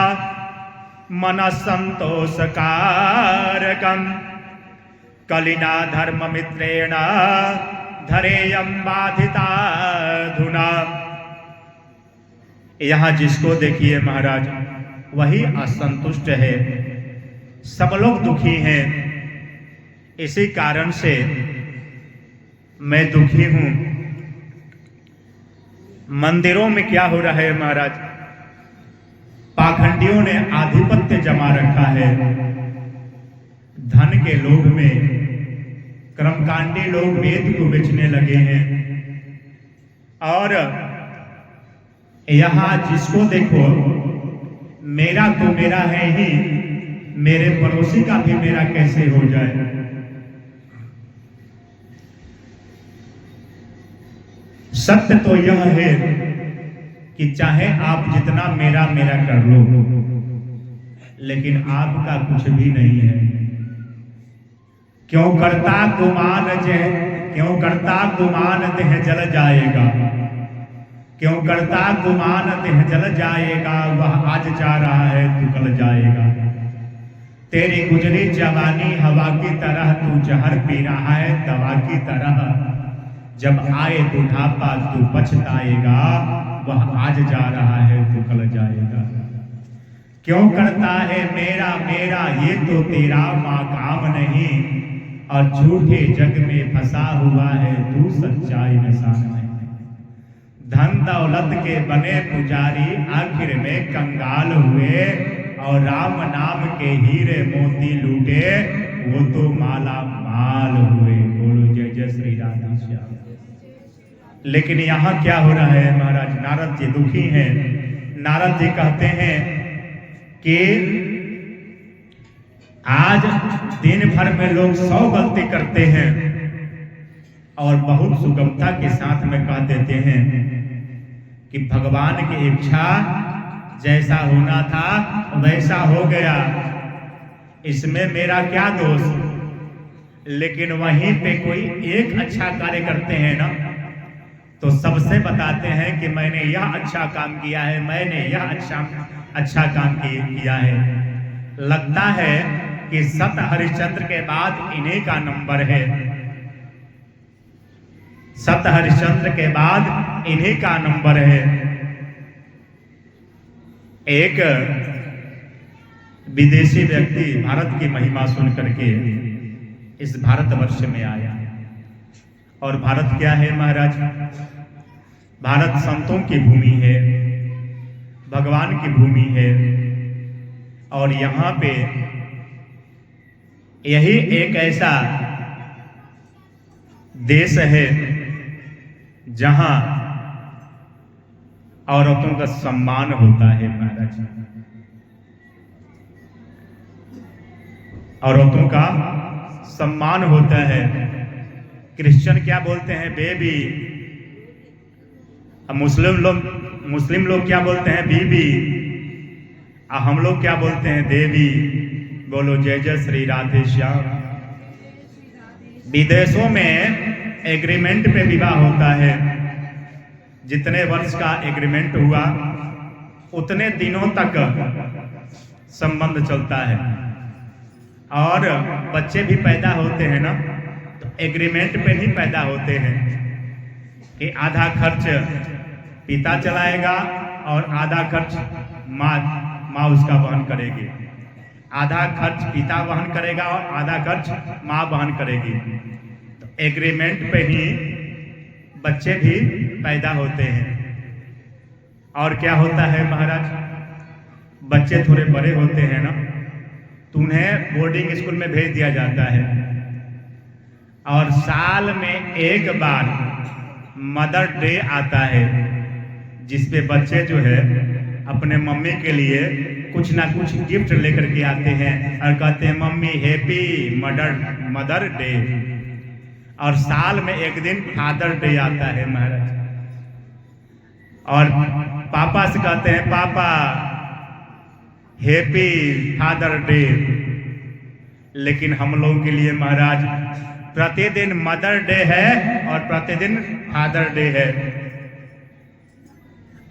मन संतोष कारकम कलिना धर्म मित्रेण धरेयम बाधिता धुना। यहां जिसको देखिए महाराज, वही असंतुष्ट है, सब लोग दुखी हैं। इसी कारण से मैं दुखी हूं। मंदिरों में क्या हो रहा है महाराज? पाखंडियों ने आधिपत्य जमा रखा है। धन के लोभ में कर्मकांडी लोग वेद को बेचने लगे हैं, और यहां जिसको देखो मेरा तो मेरा है ही, मेरे पड़ोसी का भी मेरा कैसे हो जाए। सत्य तो यह है कि चाहे आप जितना मेरा मेरा कर लो, लेकिन आपका कुछ भी नहीं है। क्यों करता गुमान देह जल जाएगा, क्यों करता गुमान देह जल जाएगा, वह आज जा रहा है तू कल जाएगा। तेरी गुजरी जवानी हवा की तरह, तू जहर पी रहा है दवा की तरह। जब आए बुढ़ापा तू पछताएगा, वह आज जा रहा है तू कल जाएगा। क्यों करता है मेरा मेरा, ये तो तेरा माकाम नहीं, और झूठे जग में फंसा हुआ है तू सच्चाई निशान है। धन दौलत के बने पुजारी आखिर में कंगाल हुए, और राम नाम के हीरे मोती लूटे, वो तो माला माल हुए। बोलो जय जय श्री राधे श्याम। लेकिन यहाँ क्या हो रहा है महाराज? नारद जी दुखी हैं। नारद जी कहते हैं कि आज दिन भर में लोग 100 गलती करते हैं और बहुत सुगमता के साथ में कह देते हैं कि भगवान की इच्छा जैसा होना था वैसा हो गया, इसमें मेरा क्या दोष। लेकिन वहीं पे कोई एक अच्छा कार्य करते हैं ना, तो सबसे बताते हैं कि मैंने यह अच्छा काम किया है, मैंने यह अच्छा काम किया है। लगता है कि सत हरिश्चंद्र के बाद इन्हीं का नंबर है। सत हरिश्चंद्र के बाद इन्हीं का नंबर है। एक विदेशी व्यक्ति भारत की महिमा सुन करके इस भारतवर्ष में आया। और भारत क्या है महाराज? भारत संतों की भूमि है, भगवान की भूमि है। और यहाँ पे यही एक ऐसा देश है जहां औरतों का सम्मान होता है महाराज। औरतों का सम्मान होता है। क्रिश्चियन क्या बोलते हैं? बेबी। अब मुस्लिम लोग क्या बोलते हैं? बीबी। हम लोग क्या बोलते हैं? देवी। बोलो जय जय श्री राधे श्याम। विदेशों में एग्रीमेंट पे विवाह होता है। जितने वर्ष का एग्रीमेंट हुआ उतने दिनों तक संबंध चलता है। और बच्चे भी पैदा होते हैं ना, तो एग्रीमेंट पे ही पैदा होते हैं कि आधा खर्च पिता चलाएगा और आधा खर्च माँ उसका वहन करेगी। आधा खर्च पिता वहन करेगा और आधा खर्च माँ वहन करेगी। तो एग्रीमेंट पे ही बच्चे भी पैदा होते हैं। और क्या होता है महाराज? बच्चे थोड़े बड़े होते हैं ना, तो उन्हें बोर्डिंग स्कूल में भेज दिया जाता है। और साल में एक बार मदर डे आता है, जिसपे बच्चे जो है अपने मम्मी के लिए कुछ ना कुछ गिफ्ट लेकर के आते हैं और कहते हैं मम्मी हैप्पी मदर डे। और साल में एक दिन फादर डे आता है महाराज। और पापा से कहते हैं पापा हैप्पी फादर डे। लेकिन हम लोगों के लिए महाराज प्रतिदिन मदर डे है और प्रतिदिन फादर डे है।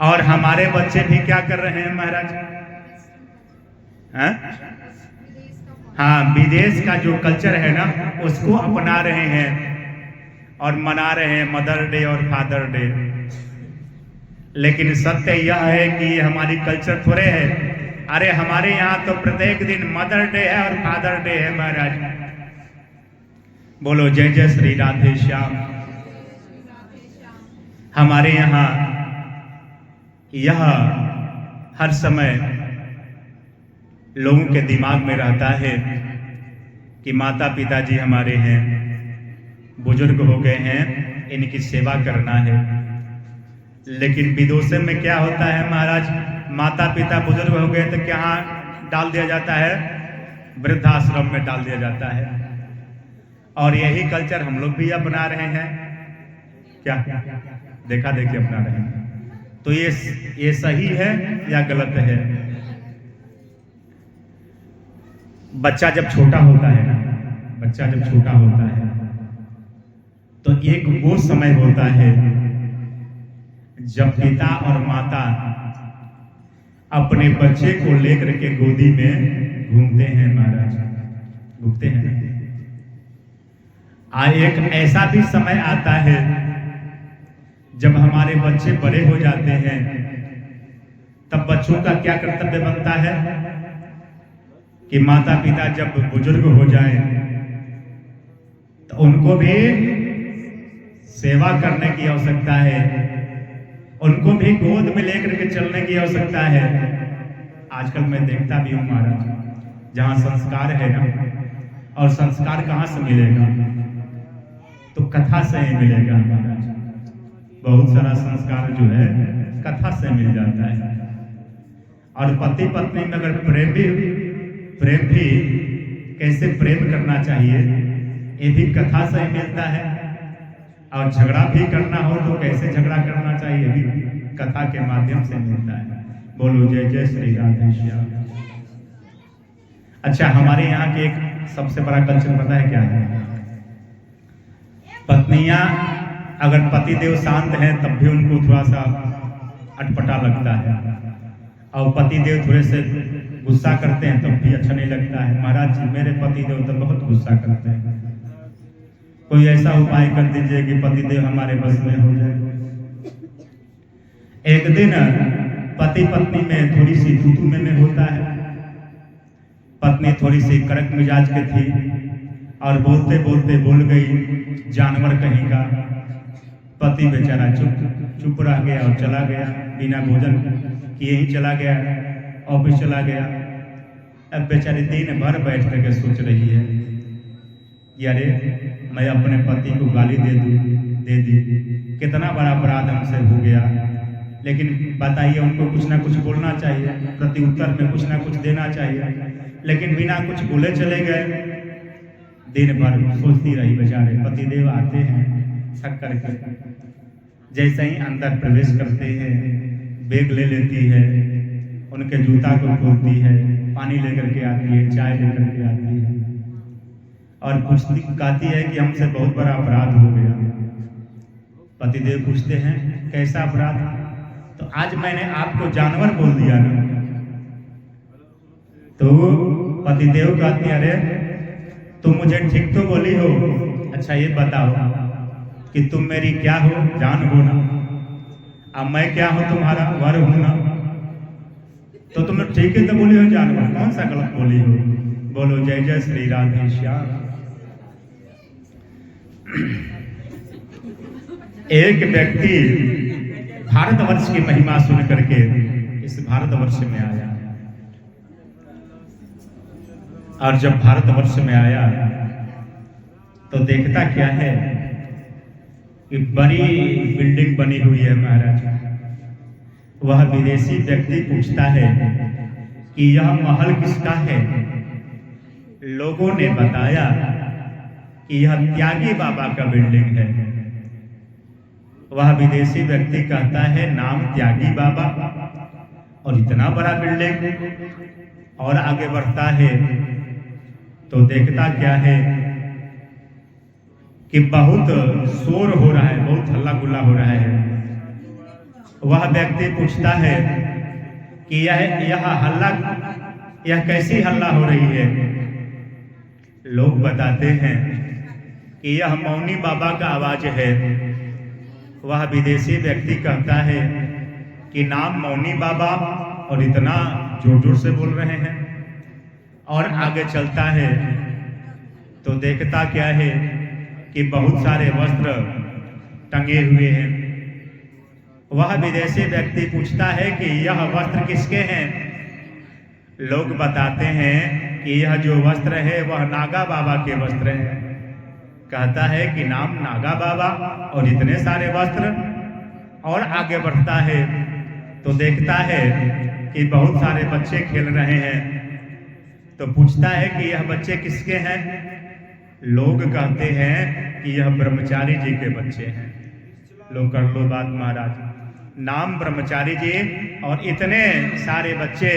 और हमारे बच्चे भी क्या कर रहे हैं महाराज? हाँ, विदेश का जो कल्चर है ना उसको अपना रहे हैं और मना रहे हैं मदर डे और फादर डे। लेकिन सत्य यह है कि ये हमारी कल्चर थोड़े है। अरे हमारे यहाँ तो प्रत्येक दिन मदर डे है और फादर डे है महाराज। बोलो जय जय श्री राधे श्याम। हमारे यहाँ यह हर समय लोगों के दिमाग में रहता है कि माता पिताजी हमारे हैं, बुजुर्ग हो गए हैं, इनकी सेवा करना है। लेकिन विदेशों में क्या होता है महाराज? माता पिता बुजुर्ग हो गए तो क्या डाल दिया जाता है? वृद्धाश्रम में डाल दिया जाता है। और यही कल्चर हम लोग भी अपना रहे हैं। क्या देखा देखी अपना रहे हैं। तो ये सही है या गलत है? बच्चा जब छोटा होता है ना, बच्चा जब छोटा होता है तो एक वो समय होता है जब पिता और माता अपने बच्चे को लेकर के गोदी में घूमते हैं महाराज, घूमते हैं। एक ऐसा भी समय आता है जब हमारे बच्चे बड़े हो जाते हैं, तब बच्चों का क्या कर्तव्य बनता है कि माता पिता जब बुजुर्ग हो जाएं तो उनको भी सेवा करने की आवश्यकता है। उनको भी गोद में लेकर के चलने की आवश्यकता है। आजकल मैं देखता भी हूँ महाराज, जहाँ संस्कार है ना, और संस्कार कहाँ से मिलेगा, तो कथा से ही मिलेगा महाराज। बहुत सारा संस्कार जो है कथा से मिल जाता है। और पति पत्नी में अगर प्रेम भी कैसे प्रेम करना चाहिए, ये भी कथा से ही मिलता है। और झगड़ा भी करना हो तो कैसे झगड़ा करना चाहिए, भी कथा के माध्यम से मिलता है। बोलो जय जय श्री राधे श्याम। अच्छा, हमारे यहाँ के एक सबसे बड़ा कल्चर पता है क्या है? पत्नियां अगर पतिदेव शांत हैं तब भी उनको थोड़ा सा अटपटा लगता है, और पतिदेव थोड़े से गुस्सा करते हैं तब भी अच्छा नहीं लगता है। महाराज जी, मेरे पतिदेव तो बहुत गुस्सा करते हैं, कोई ऐसा उपाय कर दीजिए कि पतिदेव हमारे बस में हो जाए। एक दिन पति पत्नी में थोड़ी सी तू में होता है। पत्नी थोड़ी सी कड़क मिजाज की थी और बोलते बोलते बोल गई जानवर कहीं का। पति बेचारा चुप रह गया और चला गया, बिना भोजन किए ही चला गया, ऑफिस चला गया। अब बेचारी दिन भर बैठ करके सोच रही है कि अरे मैं अपने पति को गाली दे दी, कितना बड़ा अपराध हमसे हो गया। लेकिन बताइए, उनको कुछ ना कुछ बोलना चाहिए, प्रति उत्तर में कुछ ना कुछ देना चाहिए, लेकिन बिना कुछ बोले चले गए। दिन भर सोचती रही बेचारे। पतिदेव आते हैं थक करके, जैसे ही अंदर प्रवेश करते हैं बैग ले लेती है, उनके जूता को खोलती है, पानी लेकर के आती है, चाय लेकर के आती है और कहती है कि हमसे बहुत बड़ा अपराध हो गया। पतिदेव पूछते हैं कैसा अपराध? तो आज मैंने आपको जानवर बोल दिया ना। तो पतिदेव कहते हैं अरे तुम मुझे ठीक तो बोली हो, अच्छा ये बताओ कि तुम मेरी क्या हो? जान हो ना। अब मैं क्या हूं? तुम्हारा वर हूं ना। तो तुम ठीक ही तो बोली हो जानवर, कौन सा गलत बोली हो? बोलो जय जय श्री राधे श्याम। एक व्यक्ति भारतवर्ष की महिमा सुन करके इस भारतवर्ष में आया, और जब भारतवर्ष में आया तो देखता क्या है कि बड़ी बिल्डिंग बनी हुई है महाराज। वह विदेशी व्यक्ति पूछता है कि यह महल किसका है? लोगों ने बताया कि यह त्यागी बाबा का बिल्डिंग है। वह विदेशी व्यक्ति कहता है नाम त्यागी बाबा और इतना बड़ा बिल्डिंग। और आगे बढ़ता है तो देखता क्या है कि बहुत शोर हो रहा है, बहुत हल्ला गुल्ला हो रहा है। वह व्यक्ति पूछता है कि यह हल्ला, यह कैसी हल्ला हो रही है? लोग बताते हैं कि यह मौनी बाबा का आवाज है। वह विदेशी व्यक्ति कहता है कि नाम मौनी बाबा और इतना जोर जोर से बोल रहे हैं। और आगे चलता है तो देखता क्या है कि बहुत सारे वस्त्र टंगे हुए हैं। वह विदेशी व्यक्ति पूछता है कि यह वस्त्र किसके हैं? लोग बताते हैं कि यह जो वस्त्र है वह नागा बाबा के वस्त्र हैं। कहता है कि नाम नागा बाबा और इतने सारे वस्त्र। और आगे बढ़ता है तो देखता है कि बहुत सारे बच्चे खेल रहे हैं। तो पूछता है कि यह बच्चे किसके हैं? लोग कहते हैं कि यह ब्रह्मचारी जी के बच्चे हैं। लो कर लो बात महाराज, नाम ब्रह्मचारी जी और इतने सारे बच्चे,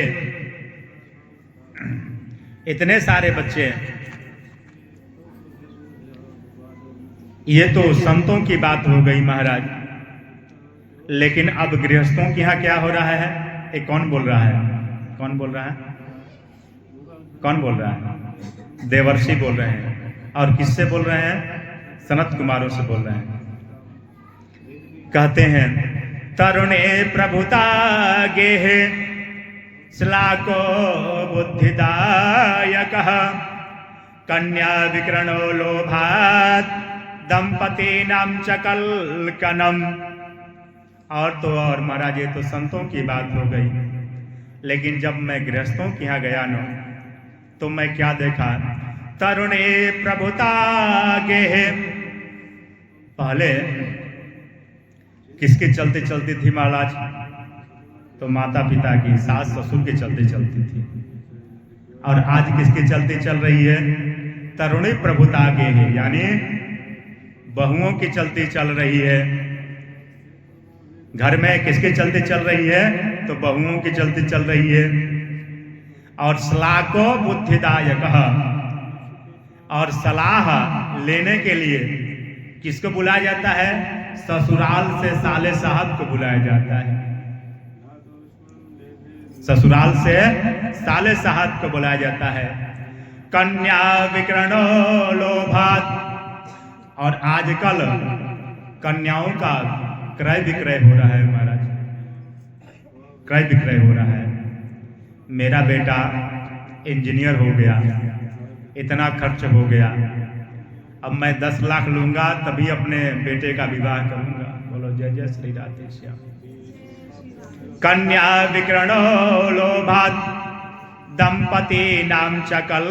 इतने सारे बच्चे। ये तो संतों की बात हो गई महाराज, लेकिन अब गृहस्थों के यहाँ क्या हो रहा है? ये कौन बोल रहा है? कौन बोल रहा है? कौन बोल रहा है? देवर्षि बोल रहे हैं। और किससे बोल रहे हैं? सनत कुमारों से बोल रहे हैं। कहते हैं तरुणे प्रभुता गेह श्लाको बुद्धिदायकः कन्या विकरणो लोभात् दंपतीनां च कल्कनम् और तो और महाराज ये तो संतों की बात हो गई, लेकिन जब मैं गृहस्थों के यहाँ गया न तो मैं क्या देखा, तरुणे प्रभुता के पहले किसके चलते चलती थी महाराज, तो माता पिता की, सास ससुर के चलते चलती थी। और आज किसके चलते चल रही है, तरुणी प्रभुता के है, यानी बहुओं के चलते चल रही है। घर में किसके चलते चल रही है, तो बहुओं के चलते चल रही है। और श्लाघो बुद्धिदायक, और सलाह लेने के लिए किसको बुलाया जाता है, ससुराल से साले साहब को बुलाया जाता है। ससुराल से साले साहब को बुलाया जाता है। कन्या विकरणो लोभात, और आजकल कन्याओं का क्रय विक्रय हो रहा है महाराज, क्रय विक्रय हो रहा है। मेरा बेटा इंजीनियर हो गया, इतना खर्च हो गया, अब मैं 10 लाख लूंगा तभी अपने बेटे का विवाह करूंगा। बोलो जय जय श्री राधे श्याम। कन्या विकरणो लोभात दंपति नाम चकल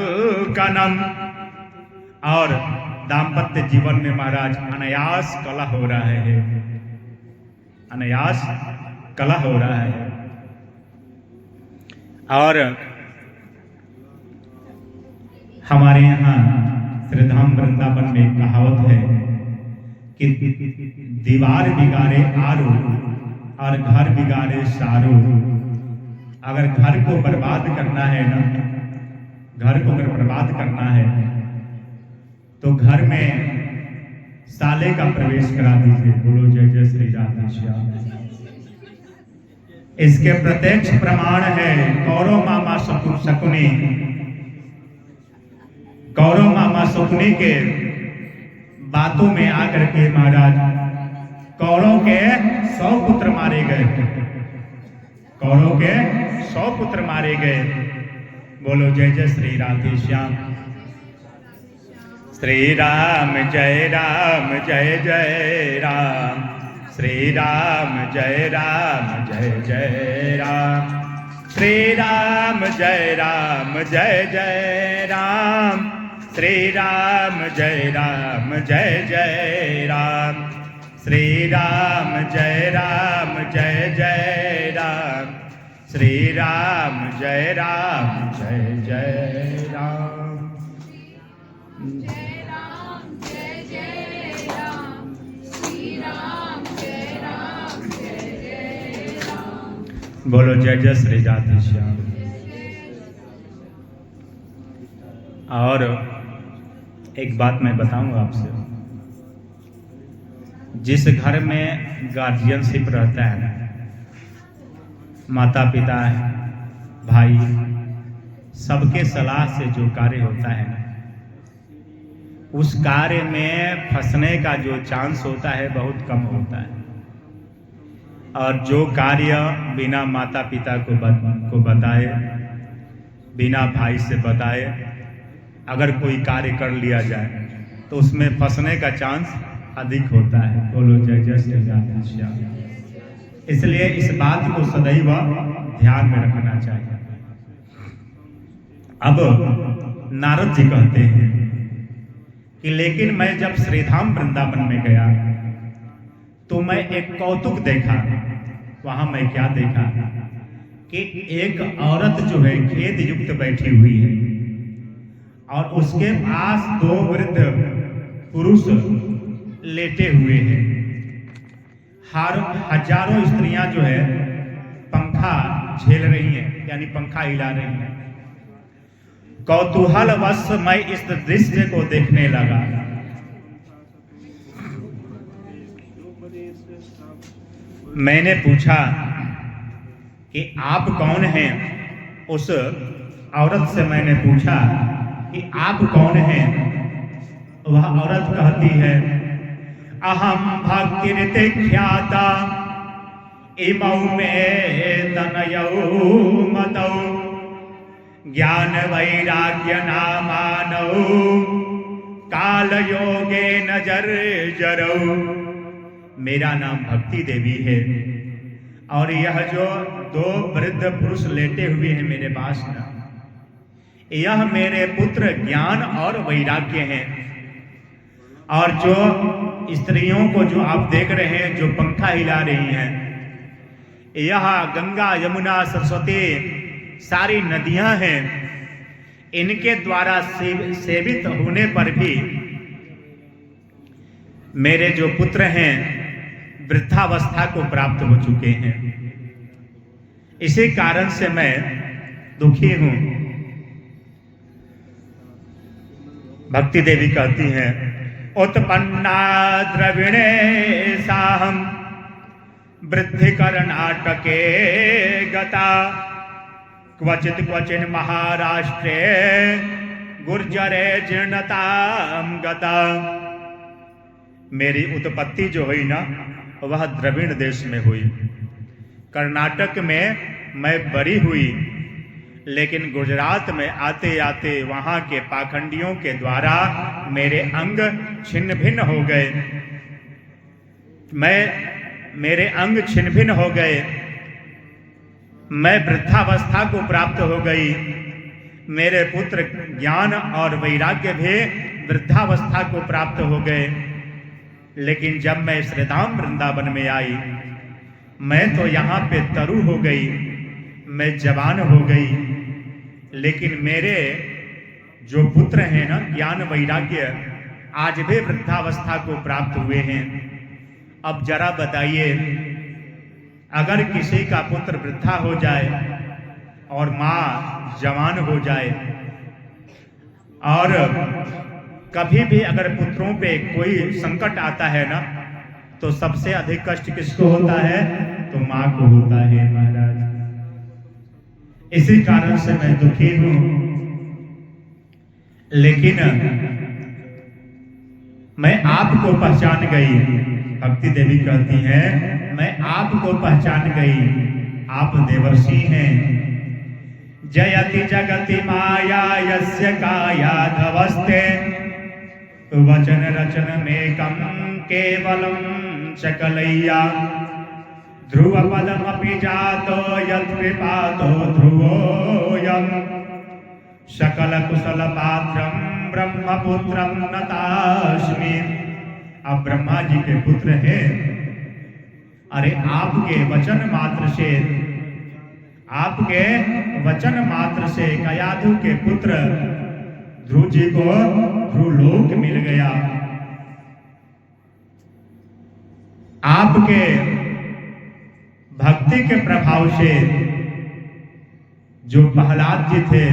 कनम, और दाम्पत्य जीवन में महाराज अनायास कलह हो रहा है, अनायास कलह हो रहा है। और हमारे यहाँ श्रीधाम वृंदावन में एक कहावत है कि दीवार बिगाड़े आरू और घर बिगाड़े सारू। अगर घर को बर्बाद करना है ना, घर को अगर बर्बाद करना है तो घर में साले का प्रवेश करा दीजिए। बोलो जय जय श्री राधे श्याम। इसके प्रत्यक्ष प्रमाण है कौरव मामा शकुनी, कौरव मामा शकुनी के बातों में आकर के महाराज कौरव के 100 पुत्र मारे गए, कौरव के 100 पुत्र मारे गए। बोलो जय जय श्री राधे श्याम। श्री राम जय जय राम, श्री राम जय जय राम, श्री राम जय जय राम, श्री राम जय जय राम, श्री राम जय जय राम, श्री राम जय जय राम। बोलो जय जय श्री राधे श्याम। और एक बात मैं बताऊंगा आपसे, जिस घर में गार्जियनशिप रहता है, माता पिता है, भाई, सबके सलाह से जो कार्य होता है, उस कार्य में फंसने का जो चांस होता है बहुत कम होता है। और जो कार्य बिना माता पिता को बताए, बिना भाई से बताए अगर कोई कार्य कर लिया जाए तो उसमें फंसने का चांस अधिक होता है। बोलो जय जय श्री राधे श्याम। इसलिए इस बात को सदैव ध्यान में रखना चाहिए। अब नारद जी कहते हैं कि लेकिन मैं जब श्रीधाम वृंदावन में गया तो मैं एक कौतुक देखा। वहां मैं क्या देखा कि एक औरत जो है खेद युक्त बैठी हुई है और उसके पास 2 वृद्ध पुरुष लेटे हुए हैं। हजारों स्त्रियां जो है पंखा झेल रही हैं, यानी पंखा हिला रही हैं। कौतूहलवश मैं इस दृश्य को देखने लगा। मैंने पूछा कि आप कौन हैं? उस औरत से मैंने पूछा कि आप कौन हैं? वह औरत कहती है, अहम भक्तिरते ख्याता इमौ में तनयौ मदौ ज्ञान वैराग्य नामानौ काल योगे नजर जरौ मेरा नाम भक्ति देवी है। और यह जो दो वृद्ध पुरुष लेटे हुए हैं मेरे पास ना, यह मेरे पुत्र ज्ञान और वैराग्य हैं। और जो स्त्रियों को जो आप देख रहे हैं जो पंखा हिला रही हैं, यह गंगा यमुना सरस्वती सारी नदियां हैं। इनके द्वारा सेवित होने पर भी मेरे जो पुत्र हैं वृद्धावस्था को प्राप्त हो चुके हैं। इसी कारण से मैं दुखी हूं। भक्ति देवी कहती हैं, उत्पन्ना द्रविणे साहम वृद्धि कर्नाटके गता क्वचित क्वचिन महाराष्ट्रे गुर्जरे जीर्णताम गता। मेरी उत्पत्ति जो हुई ना वह द्रविड़ देश में हुई। कर्नाटक में मैं बड़ी हुई, लेकिन गुजरात में आते आते वहां के पाखंडियों के द्वारा मेरे अंग छिन्न भिन्न हो गए। मेरे अंग छिन्न भिन्न हो गए। मैं वृद्धावस्था को प्राप्त हो गई। मेरे पुत्र ज्ञान और वैराग्य भी वृद्धावस्था को प्राप्त हो गए। लेकिन जब मैं श्रीधाम वृंदावन में आई, मैं तो यहाँ पे तरु हो गई, मैं जवान हो गई। लेकिन मेरे जो पुत्र हैं ना ज्ञान वैराग्य, आज भी वृद्धावस्था को प्राप्त हुए हैं। अब जरा बताइए, अगर किसी का पुत्र वृद्धा हो जाए और माँ जवान हो जाए, और कभी भी अगर पुत्रों पे कोई संकट आता है ना, तो सबसे अधिक कष्ट किसको होता है? तो माँ को होता है महाराज। इसी कारण से मैं दुखी हूं। लेकिन मैं आपको पहचान गई। भक्ति देवी कहती हैं, मैं आपको पहचान गई, आप देवर्षि हैं। जयति जगति माया यस्य कायाधवस्ते वचन रचन में कम केवलम शकलैया ध्रुव पदमपि जातो यत्कृपातो ध्रुवोऽयं सकल कुशल पात्रम ब्रह्मपुत्रम नतास्मि। आप ब्रह्मा जी के पुत्र हैं। अरे आपके वचन मात्र से कयाधु के पुत्र ध्रुव जी को ध्रुवलोक मिल गया। आपके भक्ति के प्रभाव से जो प्रहलाद जी थे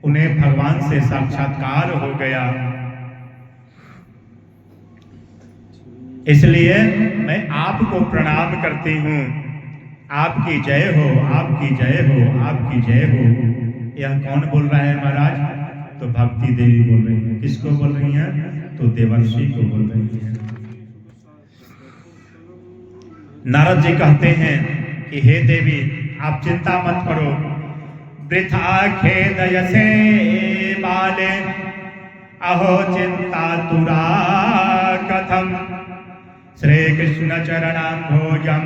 उन्हें भगवान से साक्षात्कार हो गया। इसलिए मैं आपको प्रणाम करती हूँ। आपकी जय हो, आपकी जय हो, आपकी जय हो। यह कौन बोल रहा है महाराज? तो भक्ति देवी बोल रही है। किसको बोल रही हैं? तो देवर्षि को बोल रही है। नारद जी कहते हैं कि हे देवी, आप चिंता मत करो। वृथा खेदयसे बाले अहो चिंता तुरा कथम श्री कृष्ण चरणाम्भोजम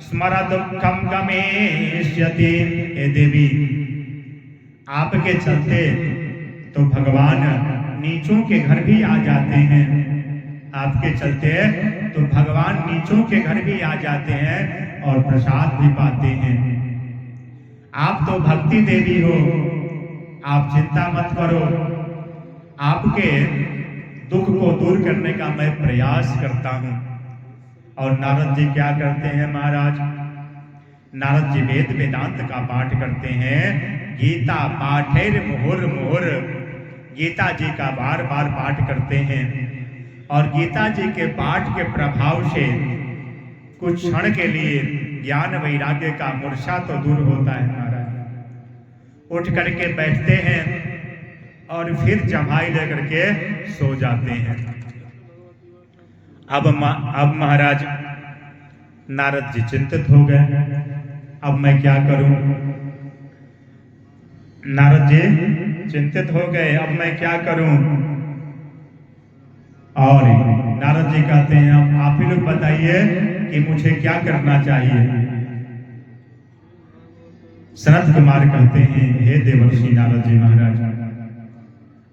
स्मर दुखम गमेष्यति। हे देवी, आपके चलते तो भगवान नीचों के घर भी आ जाते हैं। आपके चलते तो भगवान नीचों के घर भी आ जाते हैं और प्रसाद भी पाते हैं। आप तो भक्ति देवी हो, आप चिंता मत करो। आपके दुख को दूर करने का मैं प्रयास करता हूं। और नारद जी क्या करते हैं महाराज? नारद जी वेद वेदांत का पाठ करते हैं। गीता पाठेर मुहुर मुहुर, गीता जी का बार बार पाठ करते हैं। और गीता जी के पाठ के प्रभाव से कुछ क्षण के लिए ज्ञान वैराग्य का मूर्छा तो दूर होता है महाराज। उठ करके बैठते हैं और फिर जमाई लेकर के सो जाते हैं। अब महाराज नारद जी चिंतित हो गए। अब मैं क्या करूं? नारद जी चिंतित हो गए, अब मैं क्या करूं? और नारद जी कहते हैं अब आप ही लोग बताइए कि मुझे क्या करना चाहिए। सनत कुमार कहते हैं हे देवर्षि नारद जी महाराज,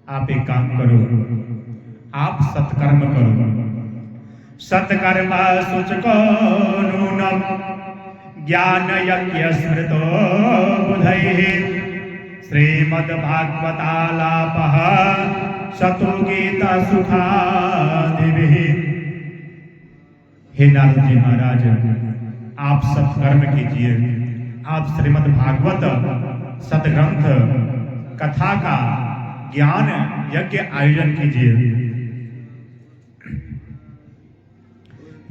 आप एक काम करो, आप सत्कर्म करो। सत्कर्म शुचको नूनम ज्ञान यज्ञ स्मृतो बुधैः श्रीमद्भागवतालापः शत्रुगीता सुखादिभिः। हे नारद जी महाराज, आप सत्कर्म कीजिए, आप श्रीमद् भागवत सदग्रंथ कथा का ज्ञान यज्ञ आयोजन कीजिए।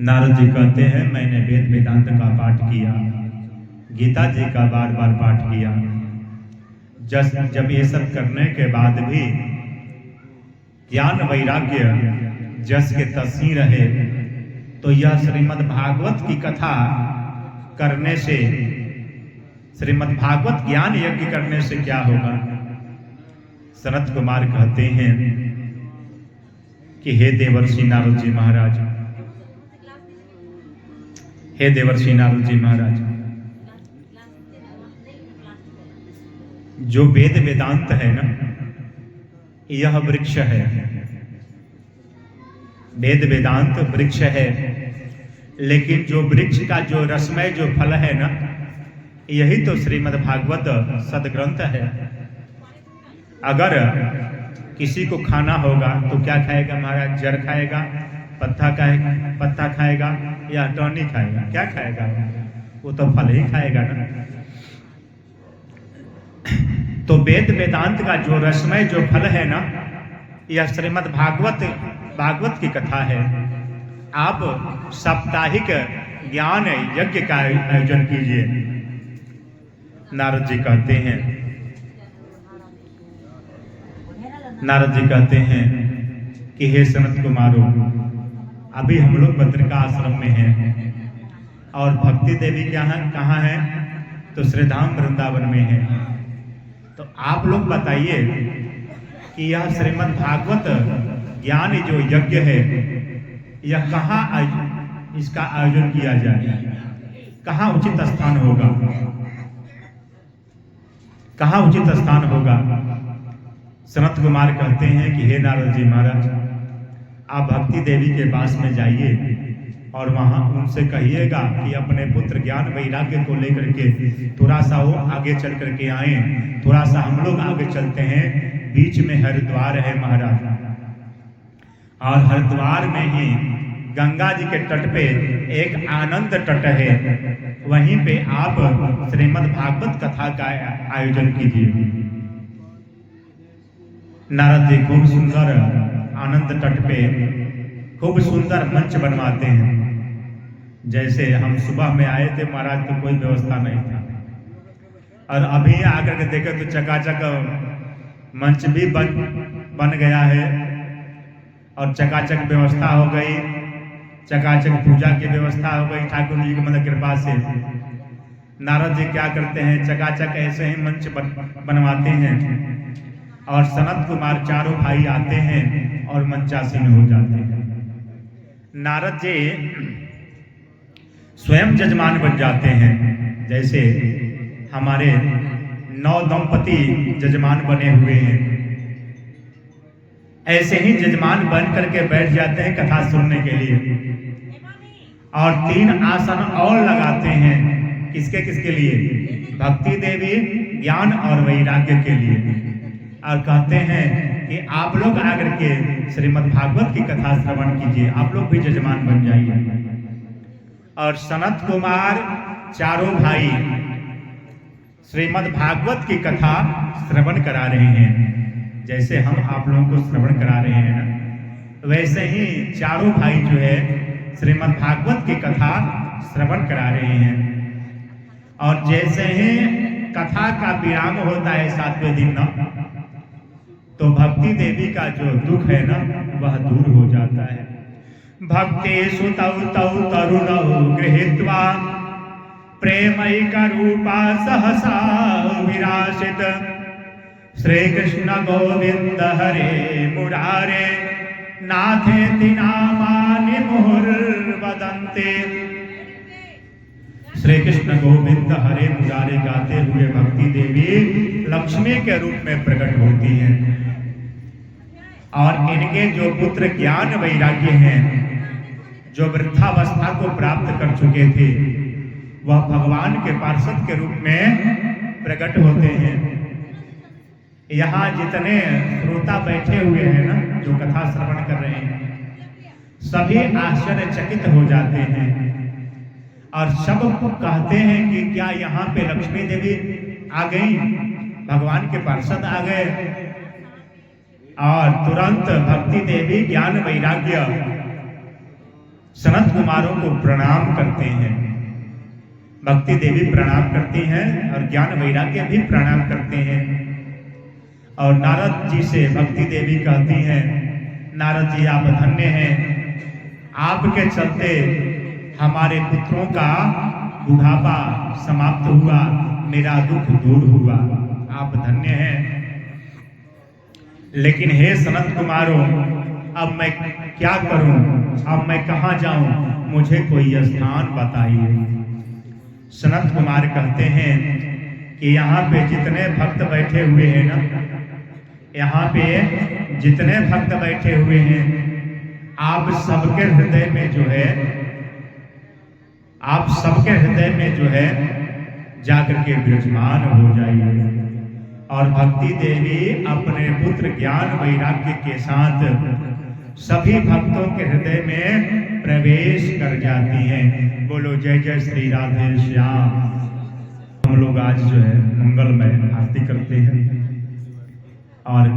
नारद जी कहते हैं मैंने वेद वेदांत का पाठ किया, गीता जी का बार बार पाठ किया। जब ये सब करने के बाद भी ज्ञान वैराग्य जस के तस्वीर रहे, तो यह श्रीमद् भागवत की कथा करने से, श्रीमद् भागवत ज्ञान यज्ञ करने से क्या होगा। सनत कुमार कहते हैं कि हे देवर्षि नारद जी महाराज, हे देवर्षि नारद जी महाराज, जो वेद वेदांत है ना, यह वृक्ष है। वेद वेदांत वृक्ष है, लेकिन जो वृक्ष का जो रसमय जो फल है ना, यही तो श्रीमद् भागवत सदग्रंथ है। अगर किसी को खाना होगा तो क्या खाएगा महाराज? जड़ खाएगा, पत्ता खाएगा या टहनी खाएगा? क्या खाएगा? वो तो फल ही खाएगा ना। तो वेद वेदांत का जो रसमय जो फल है ना, यह श्रीमद् भागवत की कथा है। आप साप्ताहिक ज्ञान यज्ञ का आयोजन कीजिए। नारद जी कहते हैं कि हे सनत कुमारों, अभी हम लोग बद्रिका आश्रम में हैं और भक्ति देवी कहाँ है? तो श्रीधाम वृंदावन में है। तो आप लोग बताइए कि यह श्रीमद् भागवत ज्ञान जो यज्ञ है, यह कहाँ इसका आयोजन किया जाए? कहाँ उचित स्थान होगा? कहाँ उचित स्थान होगा? सनत कुमार कहते हैं कि हे नारद जी महाराज, आप भक्ति देवी के पास में जाइए और वहां उनसे कहिएगा कि अपने पुत्र ज्ञान वैराग्य को लेकर के थोड़ा सा वो आगे चल करके आए। थोड़ा सा हम लोग आगे चलते हैं, बीच में हरिद्वार है महाराज, और हरिद्वार में ही गंगा जी के तट पे एक आनंद तट है, वहीं पे आप श्रीमद् भागवत कथा का आयोजन कीजिए। नारद जी खूब सुंदर आनंद तट पे खूब सुंदर मंच बनवाते हैं। जैसे हम सुबह में आए थे महाराज, तो कोई व्यवस्था नहीं था, और अभी आकर के देखे तो चकाचक मंच भी बन गया है और चकाचक व्यवस्था हो गई, चकाचक पूजा की व्यवस्था हो गई ठाकुर जी की मतलब कृपा से। नारद जी क्या करते हैं, चकाचक ऐसे ही मंच बनवाते हैं और सनत कुमार चारों भाई आते हैं और मंचासीन हो जाते हैं। नारद जी स्वयं जजमान बन जाते हैं, जैसे हमारे 9 दंपति जजमान बने हुए हैं, ऐसे ही जजमान बन करके बैठ जाते हैं कथा सुनने के लिए। और 3 आसन और लगाते हैं, किसके किसके लिए? भक्ति देवी, ज्ञान और वैराग्य के लिए। और कहते हैं कि आप लोग आकर के श्रीमद् भागवत की कथा श्रवण कीजिए, आप लोग भी जजमान बन जाइए। और सनत कुमार चारों भाई श्रीमद् भागवत की कथा श्रवण करा रहे हैं। जैसे हम आप लोगों को श्रवण करा रहे हैं ना, वैसे ही चारों भाई जो है श्रीमद् भागवत की कथा श्रवण करा रहे हैं। और जैसे ही कथा का विराम होता है 7वें दिन ना, तो भक्ति देवी का जो दुख है ना, वह दूर हो जाता है। भक्ति सुतौ तौ तरुणौ गृहीत्वा प्रेमैक रूपा सहसा विरासित श्री कृष्ण गोविंद हरे मुरारे नाथेति नामानि मुहुर्वदन्ते। श्री कृष्ण गोविंद हरे मुरारे गाते हुए भक्ति देवी लक्ष्मी के रूप में प्रकट होती हैं और इनके जो पुत्र ज्ञान वैराग्य हैं, जो वृद्धावस्था को प्राप्त कर चुके थे, वह भगवान के पार्षद के रूप में प्रकट होते हैं। यहाँ जितने श्रोता बैठे हुए हैं ना, जो कथा श्रवण कर रहे हैं, सभी आश्चर्यचकित हो जाते हैं और सब कहते हैं कि क्या यहाँ पे लक्ष्मी देवी आ गई, भगवान के पार्षद आ गए। और तुरंत भक्ति देवी ज्ञान वैराग्य सनत कुमारों को प्रणाम करते हैं। भक्ति देवी प्रणाम करती हैं और ज्ञान वैराग्य भी प्रणाम करते हैं। और नारद जी से भक्ति देवी कहती हैं, नारद जी आप धन्य हैं, आपके चलते हमारे पुत्रों का बुढ़ापा समाप्त हुआ, मेरा दुख दूर हुआ, आप धन्य हैं। लेकिन हे सनत कुमारों, अब मैं क्या करूं, अब मैं कहां जाऊं, मुझे कोई स्थान बताइए। सनत कुमार कहते हैं कि यहाँ पे जितने भक्त बैठे हुए हैं ना, यहाँ पे जितने भक्त बैठे हुए हैं, आप सबके हृदय में जो है, आप सबके हृदय में जो है जाकर के विराजमान हो जाइए। और भक्ति देवी अपने पुत्र ज्ञान वैराग्य के साथ सभी भक्तों के हृदय में प्रवेश कर जाती हैं। बोलो जय जय श्री राधे श्याम। हम लोग आज जो है मंगलमय आरती करते हैं और